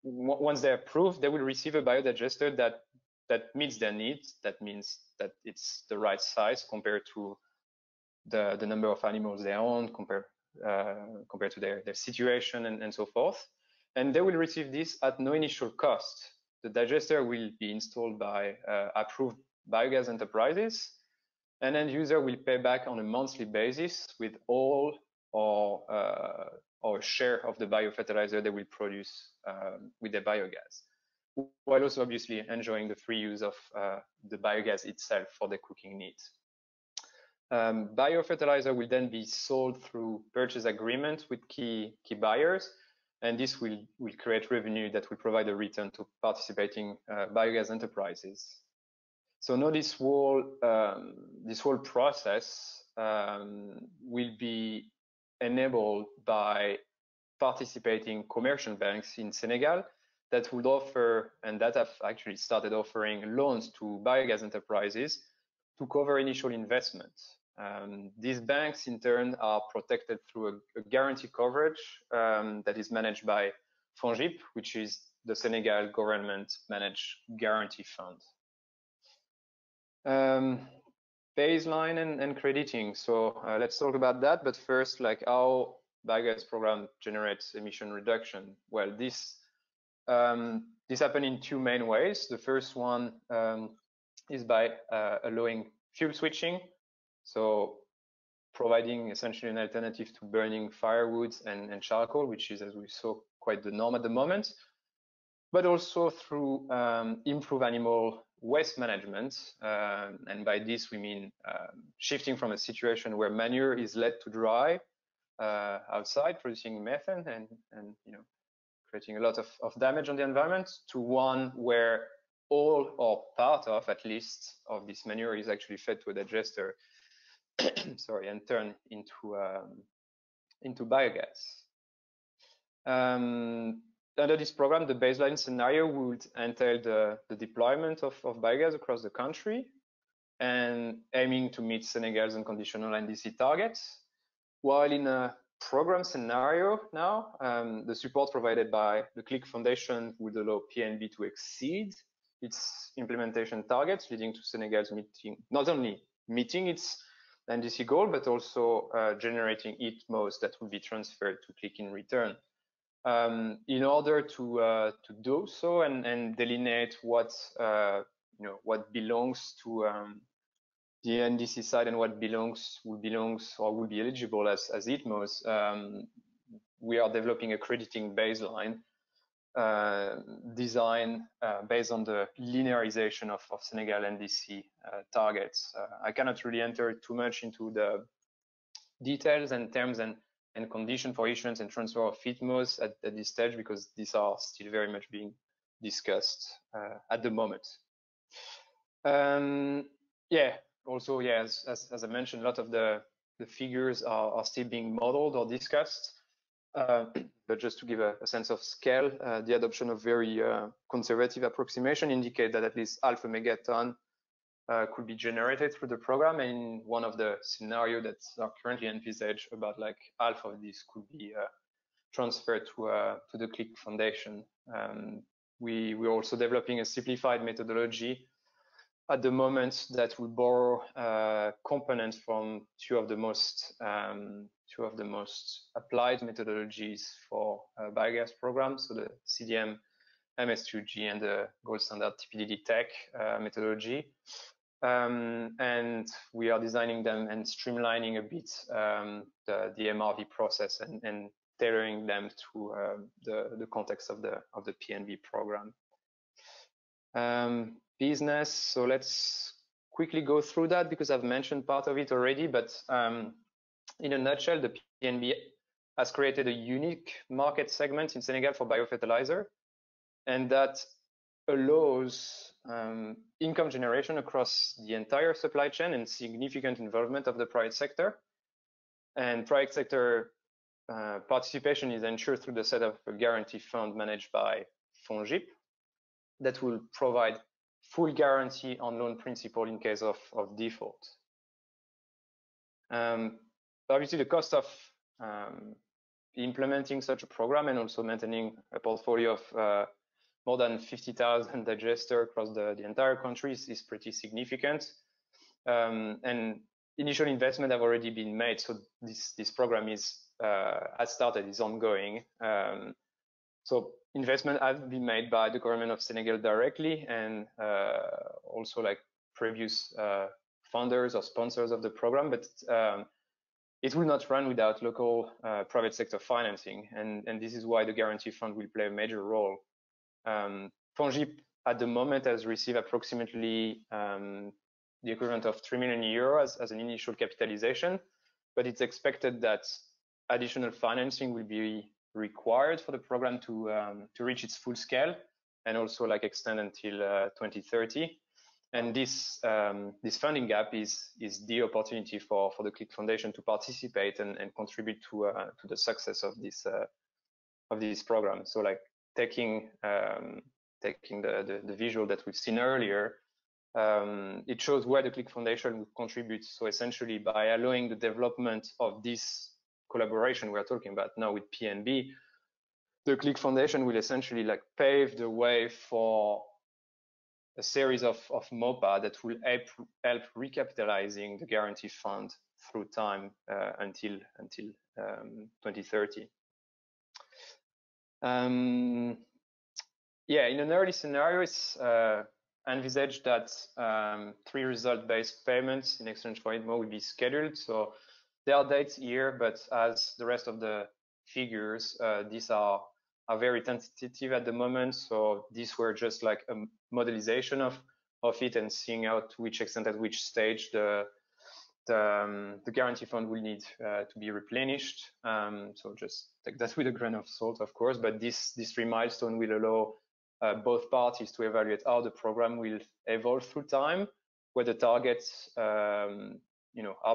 once they're approved, they will receive a biodigester that meets their needs. That means that it's the right size compared to the number of animals they own, compared to their situation and so forth. And they will receive this at no initial cost. The digester will be installed by approved biogas enterprises, and end user will pay back on a monthly basis with all or share of the biofertilizer they will produce with the biogas, while also obviously enjoying the free use of the biogas itself for the cooking needs. Biofertilizer will then be sold through purchase agreement with key buyers, and this will create revenue that will provide a return to participating biogas enterprises. So now this whole process will be enabled by participating commercial banks in Senegal that would offer, and that have actually started offering, loans to biogas enterprises to cover initial investments. These banks, in turn, are protected through a guarantee coverage that is managed by FONGIP, which is the Senegal government-managed guarantee fund. Baseline and crediting. So let's talk about that. But first, like how Biogas program generates emission reduction. Well, this happens in two main ways. The first one is by allowing fuel switching, so providing essentially an alternative to burning firewood and charcoal, which is, as we saw, quite the norm at the moment, but also through improved animal waste management. And by this, we mean shifting from a situation where manure is let to dry outside, producing methane and creating a lot of damage on the environment, to one where all or part of, at least, of this manure is actually fed to a digester, sorry, and turned into biogas. Under this program, the baseline scenario would entail the deployment of biogas across the country and aiming to meet Senegal's unconditional NDC targets, while in a program scenario now, the support provided by the KliK Foundation would allow PNB to exceed its implementation targets, leading to Senegal's not only meeting its NDC goal, but also generating ETMOs that will be transferred to KliK in return. In order to do so and delineate what belongs to the NDC side and what belongs or will be eligible as ETMOs, we are developing a crediting baseline design based on the linearization of Senegal NDC targets. I cannot really enter too much into the details and terms and condition for issuance and transfer of ETMOs at this stage, because these are still very much being discussed at the moment. Also, as I mentioned, a lot of the figures are still being modeled or discussed. But just to give a sense of scale, the adoption of very conservative approximation indicate that at least half a megaton could be generated through the program. And one of the scenarios that are currently envisaged, about like half of this could be transferred to the KliK Foundation. We're also developing a simplified methodology at the moment that will borrow components from two of the most applied methodologies for biogas programs, so the CDM MS2G and the gold standard TPDD Tech methodology. And we are designing them and streamlining a bit the MRV process and tailoring them to the context of the PNB program. Business, so let's quickly go through that because I've mentioned part of it already, but in a nutshell, the PNB has created a unique market segment in Senegal for biofertilizer, and that allows income generation across the entire supply chain and significant involvement of the private sector. And private sector participation is ensured through the setup of a guarantee fund managed by FONGIP that will provide full guarantee on loan principal in case of default. Obviously, the cost of implementing such a program and also maintaining a portfolio of more than 50,000 digesters across the entire country is pretty significant. And initial investment have already been made, so this program has started, is ongoing. So investment have been made by the government of Senegal directly, and also like previous funders or sponsors of the program, but it will not run without local private sector financing, and this is why the guarantee fund will play a major role. FONGIP at the moment has received approximately the equivalent of 3 million euros as an initial capitalization, but it's expected that additional financing will be required for the program to reach its full scale and also like extend until 2030. And this funding gap is the opportunity for the KliK Foundation to participate and contribute to the success of this program. So like taking the visual that we've seen earlier, it shows where the KliK Foundation will contribute. So essentially, by allowing the development of this collaboration we are talking about now with PNB, the KliK Foundation will essentially like pave the way for a series of MOPA that will help recapitalizing the guarantee fund through time until 2030. Yeah, in an early scenario, it's envisaged that 3 result-based payments in exchange for IDMO will be scheduled. So there are dates here, but as the rest of the figures, these are very tentative at the moment. So these were just like a modelization of it and seeing out to which extent, at which stage the guarantee fund will need to be replenished. So just take that with a grain of salt, of course, but this 3 milestone will allow both parties to evaluate how the program will evolve through time, where the targets are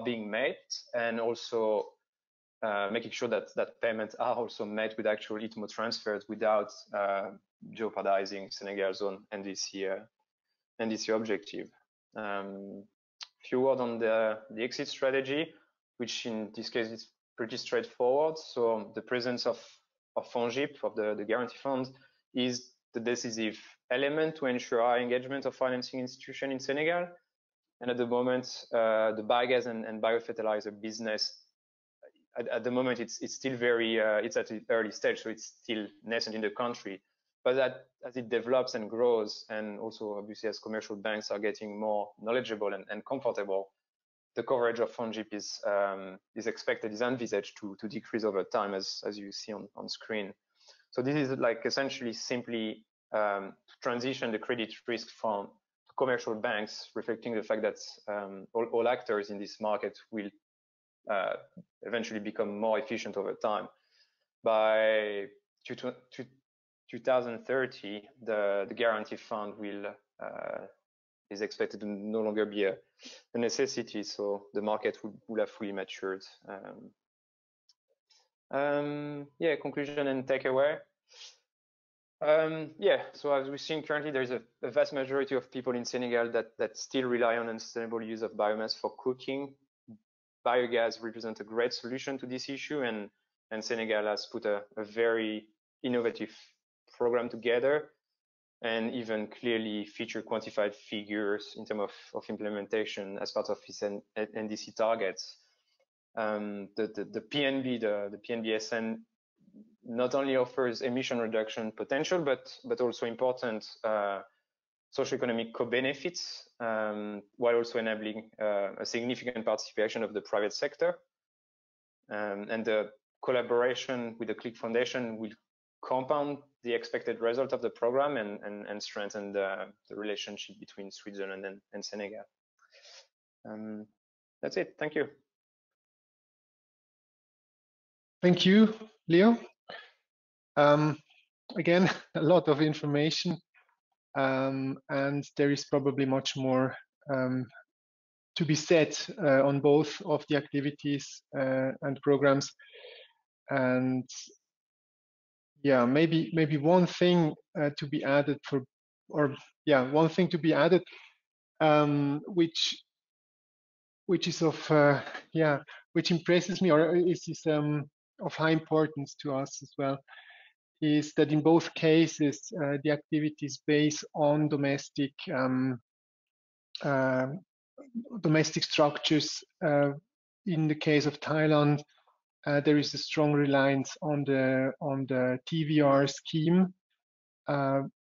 being met, and also making sure that payments are also met with actual ITMO transfers without jeopardizing Senegal's own NDC objective. Few words on the exit strategy, which in this case is pretty straightforward. So the presence of FONGIP, of the guarantee fund, is the decisive element to ensure high engagement of financing institutions in Senegal. And at the moment, the biogas and biofertilizer business, at the moment, it's still very, it's at the early stage, so it's still nascent in the country. But as it develops and grows, and also obviously as commercial banks are getting more knowledgeable and comfortable, the coverage of FONGIP is envisaged to decrease over time, as you see on screen. So this is like essentially simply to transition the credit risk from commercial banks, reflecting the fact that all actors in this market will eventually become more efficient over time. By 2030, the guarantee fund is expected to no longer be a necessity, so the market will have fully matured. Yeah, conclusion and takeaway. Yeah, so as we've seen currently, there's a vast majority of people in Senegal that still rely on unsustainable use of biomass for cooking. Biogas represents a great solution to this issue, and Senegal has put a very innovative program together, and even clearly feature quantified figures in terms of implementation as part of its NDC targets. The PNB, the PNB-SN, not only offers emission reduction potential, but also important socioeconomic co-benefits, while also enabling a significant participation of the private sector. And the collaboration with the KliK Foundation will compound the expected result of the program and strengthen the relationship between Switzerland and Senegal. That's it. Thank you. Thank you, Leo. Again, a lot of information, and there is probably much more to be said on both of the activities and programs. And yeah, maybe one thing to be added which is of which impresses me, or is of high importance to us as well, is that in both cases the activities based on domestic structures. In the case of Thailand, there is a strong reliance on the TVR scheme,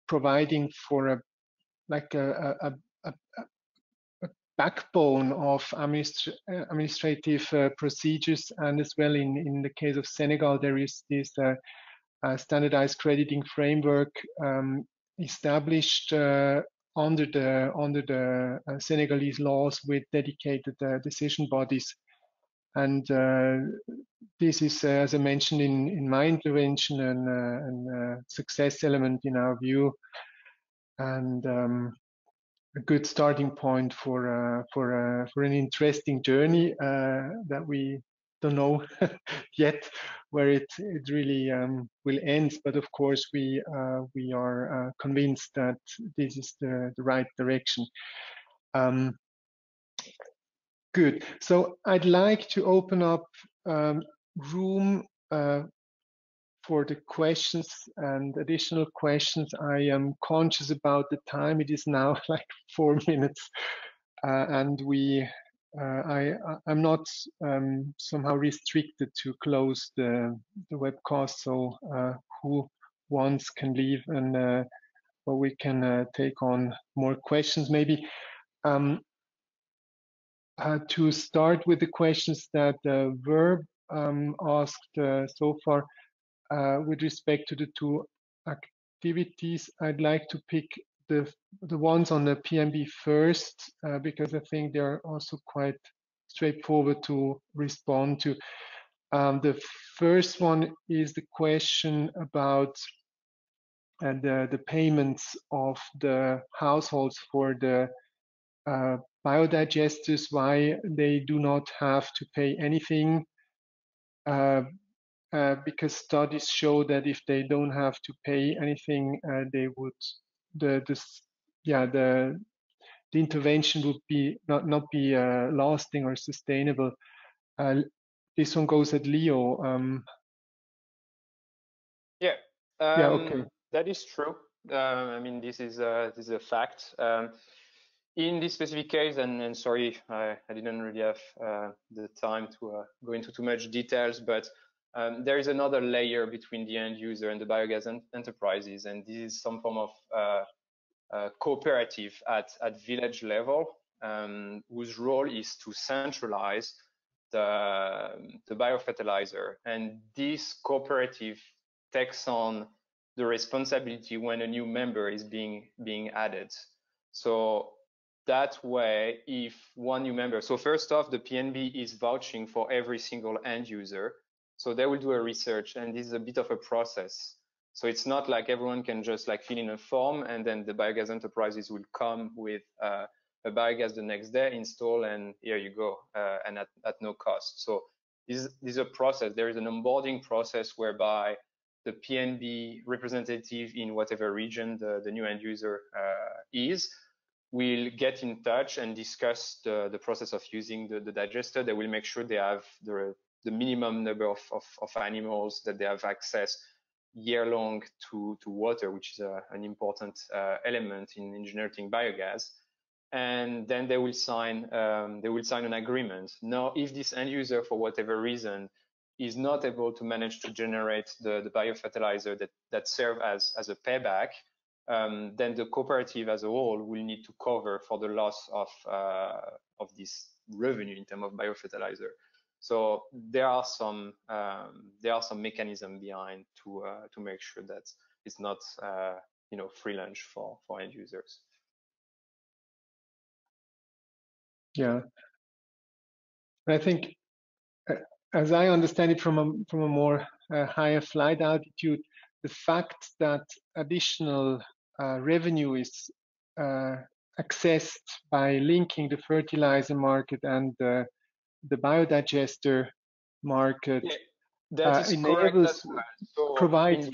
providing for a backbone of administrative procedures, and as well in the case of Senegal, there is this standardized crediting framework established under the Senegalese laws with dedicated decision bodies. And this is, as I mentioned in my intervention, a success element in our view, and a good starting point for an interesting journey that we don't know yet where it really will end. But of course, we are convinced that this is the right direction. Good. So I'd like to open up room for the questions and additional questions. I am conscious about the time. It is now like 4 minutes, and I'm not somehow restricted to close the webcast. So who wants can leave, and or we can take on more questions. Maybe to start with the questions that were asked so far. With respect to the two activities, I'd like to pick the ones on the PNB first, because I think they're also quite straightforward to respond to. The first one is the question about the payments of the households for the biodigesters, why they do not have to pay anything. Because studies show that if they don't have to pay anything, they would the intervention would be not be lasting or sustainable. This one goes at Leo. Okay. That is true. I mean, this is a fact. In this specific case, and sorry, I didn't really have the time to go into too much details, but there is another layer between the end user and the biogas enterprises, and this is some form of cooperative at village level, whose role is to centralize the biofertilizer. And this cooperative takes on the responsibility when a new member is being added. So that way, if one new member, so first off, the PNB is vouching for every single end user. So they will do a research, and this is a bit of a process. So it's not like everyone can just like fill in a form and then the biogas enterprises will come with a biogas the next day, install, and here you go, and at no cost. So this is a process. There is an onboarding process whereby the PNB representative in whatever region the new end user is will get in touch and discuss the process of using the digester. They will make sure they have the minimum number of animals, that they have access year-long to water, which is an important element in generating biogas. And then they will sign an agreement. Now, if this end user, for whatever reason, is not able to manage to generate the biofertilizer that serve as a payback, then the cooperative as a whole will need to cover for the loss of this revenue in terms of biofertilizer. So there are some mechanism behind to make sure that it's not free lunch for end users. Yeah, I think, as I understand it from a more higher flight altitude, the fact that additional revenue is accessed by linking the fertilizer market and the biodigester market, that is enables, so provides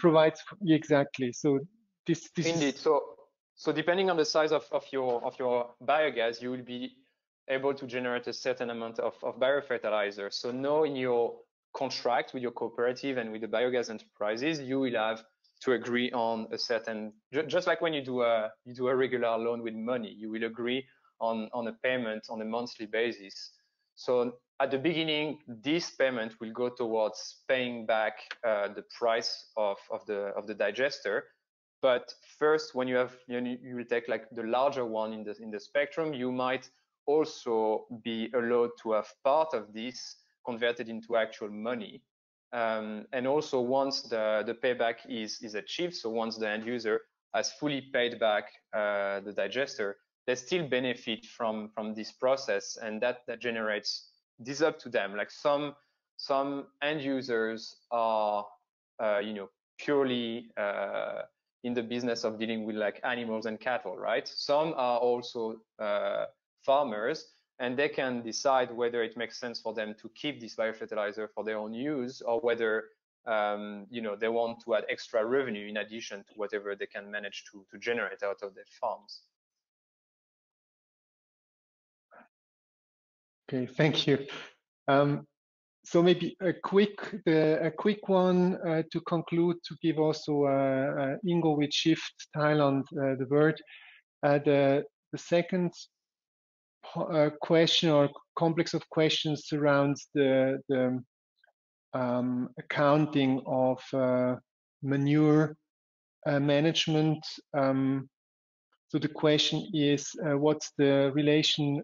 exactly. So this indeed. So depending on the size of your biogas, you will be able to generate a certain amount of biofertilizer. So now in your contract with your cooperative and with the biogas enterprises, you will have to agree on a certain, just like when you do a regular loan with money, you will agree on a payment on a monthly basis. So at the beginning, this payment will go towards paying back the price of the digester. But first, when you will take like the larger one in the spectrum, you might also be allowed to have part of this converted into actual money. And also once the payback is achieved, so once the end user has fully paid back the digester, they still benefit from this process, and that generates this up to them. Like some end users are purely in the business of dealing with like animals and cattle, right? Some are also farmers, and they can decide whether it makes sense for them to keep this biofertilizer for their own use, or whether they want to add extra revenue in addition to whatever they can manage to generate out of their farms. Okay, thank you. So maybe a quick one to conclude, to give also Ingo with Shift Thailand the word. The second question or complex of questions surrounds the accounting of manure management. So the question is, what's the relation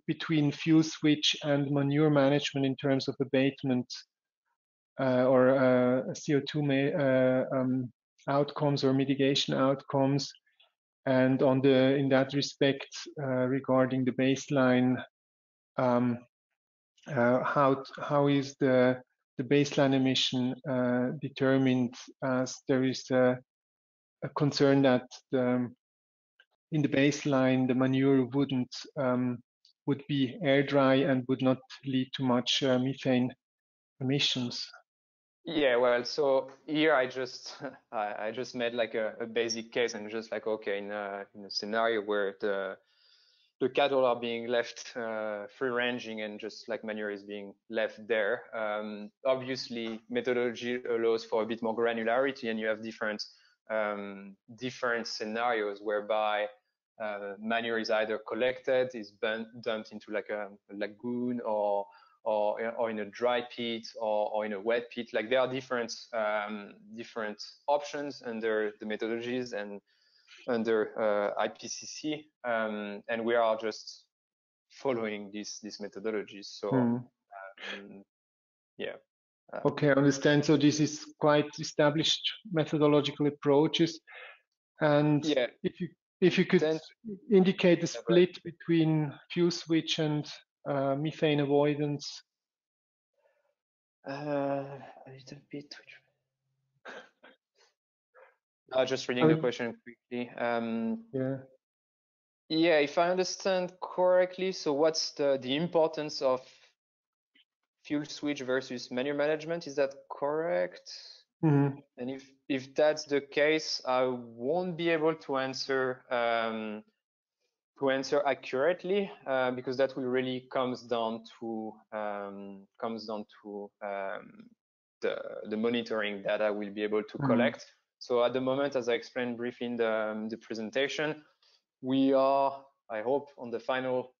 between fuel switch and manure management in terms of abatement or CO2 outcomes or mitigation outcomes? And in that respect, regarding the baseline, how is the baseline emission determined, as there is a concern that in the baseline the manure would be air dry and would not lead to much methane emissions? Yeah, well, so here I just made like a basic case, and just like, okay, in a scenario where the cattle are being left free ranging and just like manure is being left there. Obviously, methodology allows for a bit more granularity, and you have different scenarios whereby manure is either collected, is dumped into like a lagoon, or in a dry pit, or in a wet pit. Like there are different options under the methodologies and under IPCC, and we are just following these methodologies. So yeah. Okay, I understand. So this is quite established methodological approaches, and yeah, if you could indicate the split between fuel switch and methane avoidance. A little bit. Just reading the question quickly. Yeah, if I understand correctly, so what's the importance of fuel switch versus manure management? Is that correct? Mm-hmm. And if that's the case, I won't be able to answer accurately, because that will really comes down to the monitoring data we'll be able to collect. So at the moment, as I explained briefly in the presentation, we are, I hope, on the final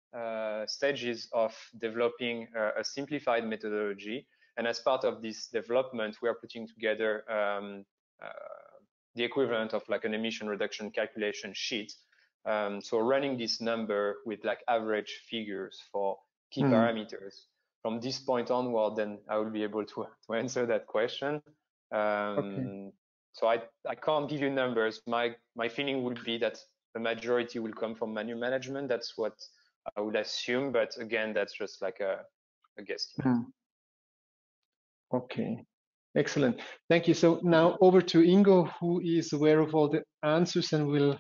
stages of developing a simplified methodology. And as part of this development, we are putting together the equivalent of like an emission reduction calculation sheet. So running this number with like average figures for key parameters. From this point onward, then I will be able to answer that question. Okay. So I can't give you numbers. My feeling would be that the majority will come from manure management. That's what I would assume, but again, that's just like a guesstimate. Okay, excellent. Thank you. So now over to Ingo, who is aware of all the answers and will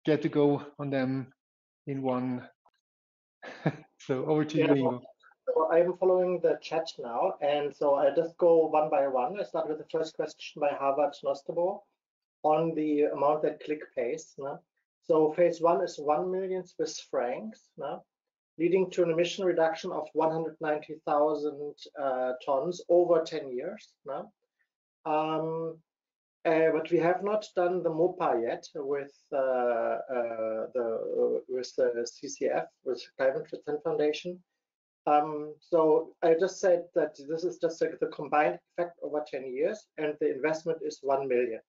get to go on them in one. So over to you, Ingo. So I'm following the chat now, and so I just go one by one. I start with the first question by Harvard Nostabo on the amount that KliK pays. So phase one is 1 million Swiss francs, leading to an emission reduction of 190,000 tons over 10 years. But we have not done the MOPA yet with the CCF, with Climate Transition Foundation. So I just said that this is just like the combined effect over 10 years, and the investment is 1 million.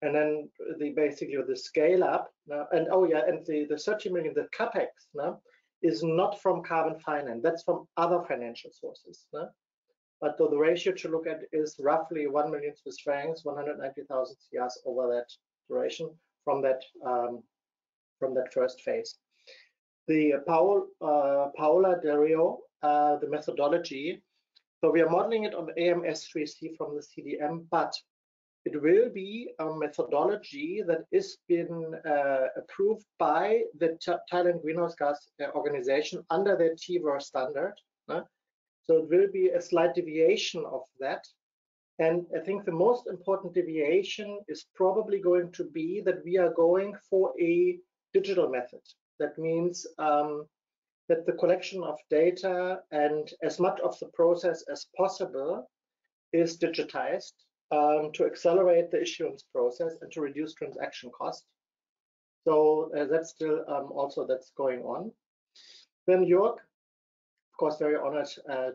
And then basically the scale up, and the 30 million, the capex is not from carbon finance, that's from other financial sources. But the ratio to look at is roughly 1 million Swiss francs, 190,000 CRs over that duration from that first phase. The Paola Dario, the methodology. So we are modeling it on AMS3C from the CDM, but it will be a methodology that is been approved by the Thailand Greenhouse Gas Organization under their TVER standard. So it will be a slight deviation of that. And I think the most important deviation is probably going to be that we are going for a digital method. That means that the collection of data and as much of the process as possible is digitized to accelerate the issuance process and to reduce transaction costs. So that's still also that's going on. Then Jörg, of course, very honored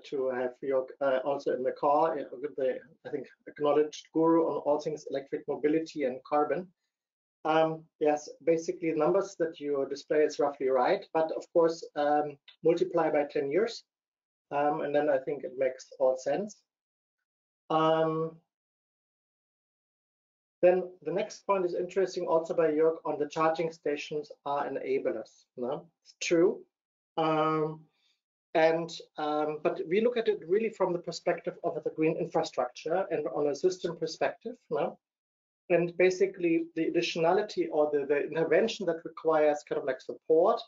to have Jörg also in the car with the, I think, acknowledged guru on all things electric mobility and carbon. Yes, basically the numbers that you display is roughly right, but of course multiply by 10 years, and then I think it makes all sense. Then the next point is interesting also by Jörg on the charging stations are enablers. No? It's true. But we look at it really from the perspective of the green infrastructure and on a system perspective. No? And basically the additionality or the intervention that requires kind of like support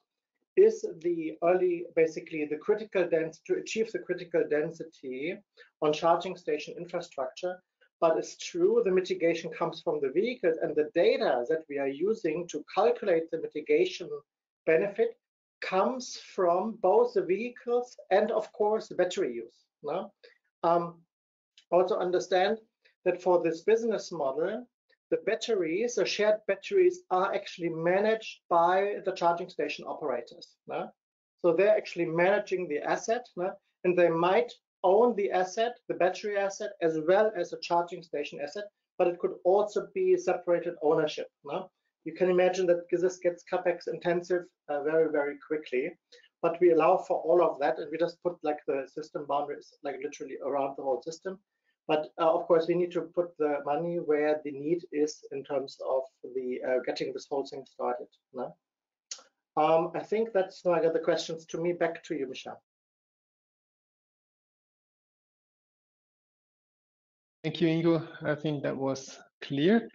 is the early, basically the critical density to achieve the critical density on charging station infrastructure. But it's true, the mitigation comes from the vehicles, and the data that we are using to calculate the mitigation benefit comes from both the vehicles and, of course, the battery use. No? Also understand that for this business model, the batteries, the shared batteries, are actually managed by the charging station operators. No? So they're actually managing the asset, no? And they might own the asset, the battery asset, as well as a charging station asset, but it could also be separated ownership. No? You can imagine that this gets capex intensive very, very quickly, but we allow for all of that, and we just put like the system boundaries, like literally around the whole system. But of course, we need to put the money where the need is in terms of the getting this whole thing started. No? I think that's now I got the questions to me. Back to you, Mischa. Thank you, Ingo. I think that was clear.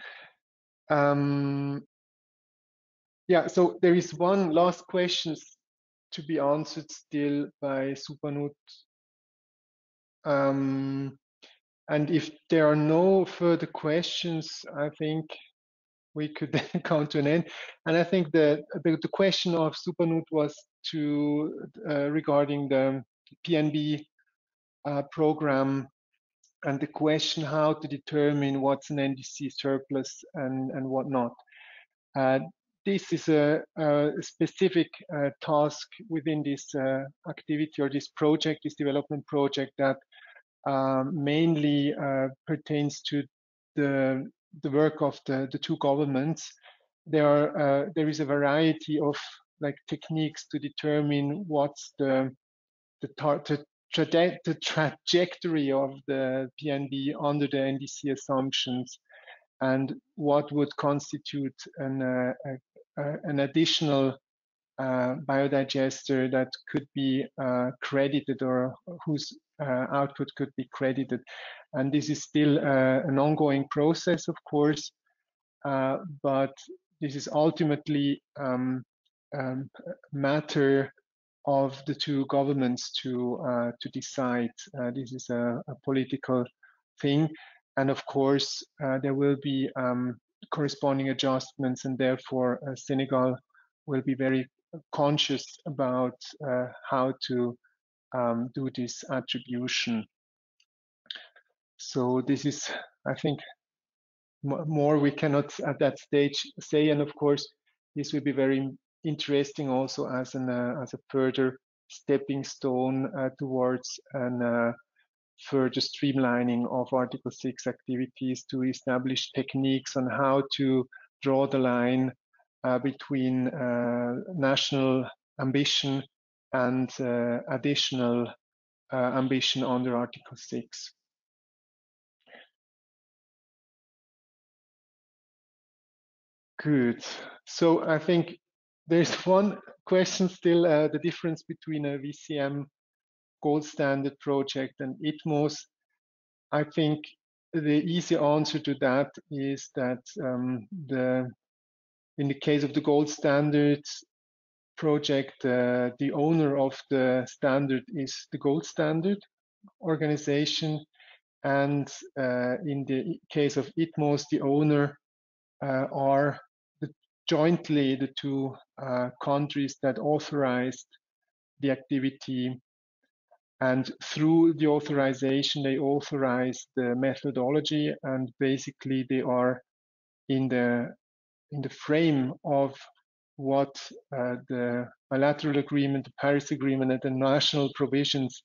Yeah, so there is one last question to be answered still by Supanut. And if there are no further questions, I think we could then come to an end. And I think the question of Supanut was regarding the PNB program, and the question how to determine what's an NDC surplus and what not. This is a specific task within this activity or this project, this development project that mainly pertains to the work of the two governments. There is a variety of like techniques to determine what's the trajectory of the PNB under the NDC assumptions, and what would constitute an additional biodigester that could be credited, or whose output could be credited. And this is still an ongoing process, of course, but this is ultimately matter of the two governments to decide. This is a political thing, and of course there will be corresponding adjustments, and therefore Senegal will be very conscious about how to do this attribution. So this is, I think, more we cannot at that stage say, and of course this will be very interesting also as a further stepping stone towards an further streamlining of Article 6 activities, to establish techniques on how to draw the line between national ambition and additional ambition under Article 6. Good. So I think there's one question still, the difference between a VCM gold standard project and ITMOS. I think the easy answer to that is that in the case of the gold standard project, the owner of the standard is the gold standard organization, and in the case of ITMOS, the owner are jointly the two countries that authorized the activity, and through the authorization they authorize the methodology, and basically they are in the frame of what the bilateral agreement, the Paris Agreement, and the national provisions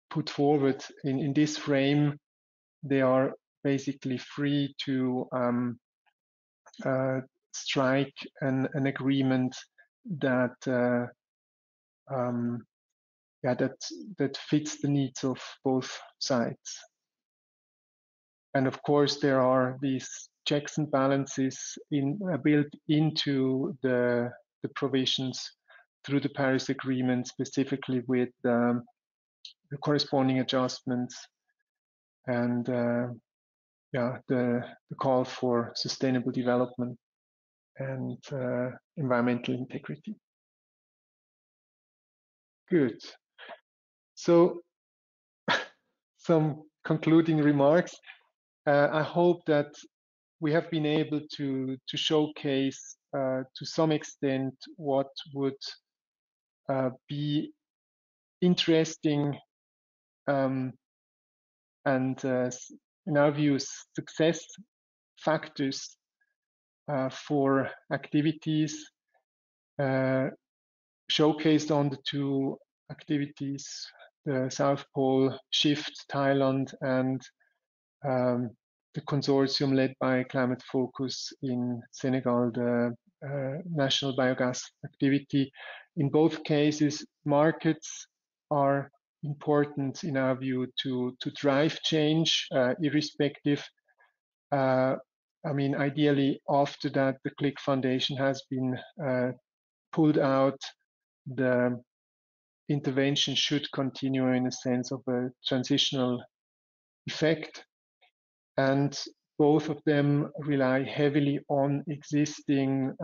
put forward. In this frame, they are basically free to strike an agreement that that fits the needs of both sides. And of course, there are these checks and balances built into the provisions through the Paris Agreement, specifically with the corresponding adjustments and the call for sustainable development and environmental integrity. Good. So some concluding remarks. I hope that we have been able to showcase to some extent what would be interesting and in our view success factors for activities showcased on the two activities, the South Pole Shift Thailand and the consortium led by Climate Focus in Senegal, the national biogas activity. In both cases, markets are important in our view to drive change, irrespective. I mean, ideally, after that, the KliK Foundation has been pulled out. The intervention should continue in a sense of a transitional effect, and both of them rely heavily on existing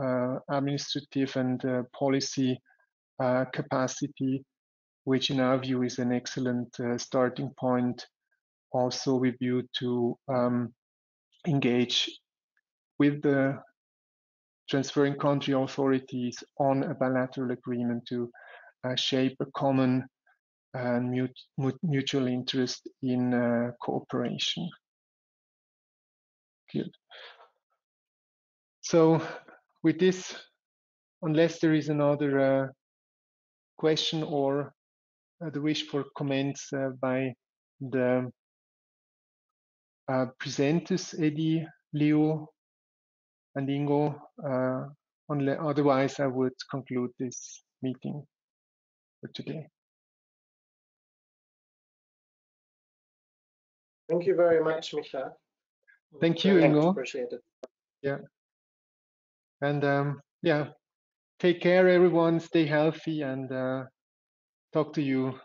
administrative and policy capacity, which in our view is an excellent starting point also with view to engage with the transferring country authorities on a bilateral agreement to shape a common and mutual interest in cooperation. Good. So with this, unless there is another question or the wish for comments by the presenters, Edi, Leo, and Ingo, otherwise I would conclude this meeting for today. Thank you very much, Mischa. Thank you, Ingo. Appreciate it. Yeah. And yeah, take care, everyone. Stay healthy, and talk to you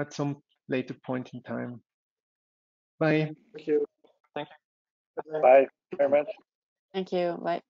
at some later point in time. Bye. Thank you. Thank you. Bye very much. Thank you. Bye.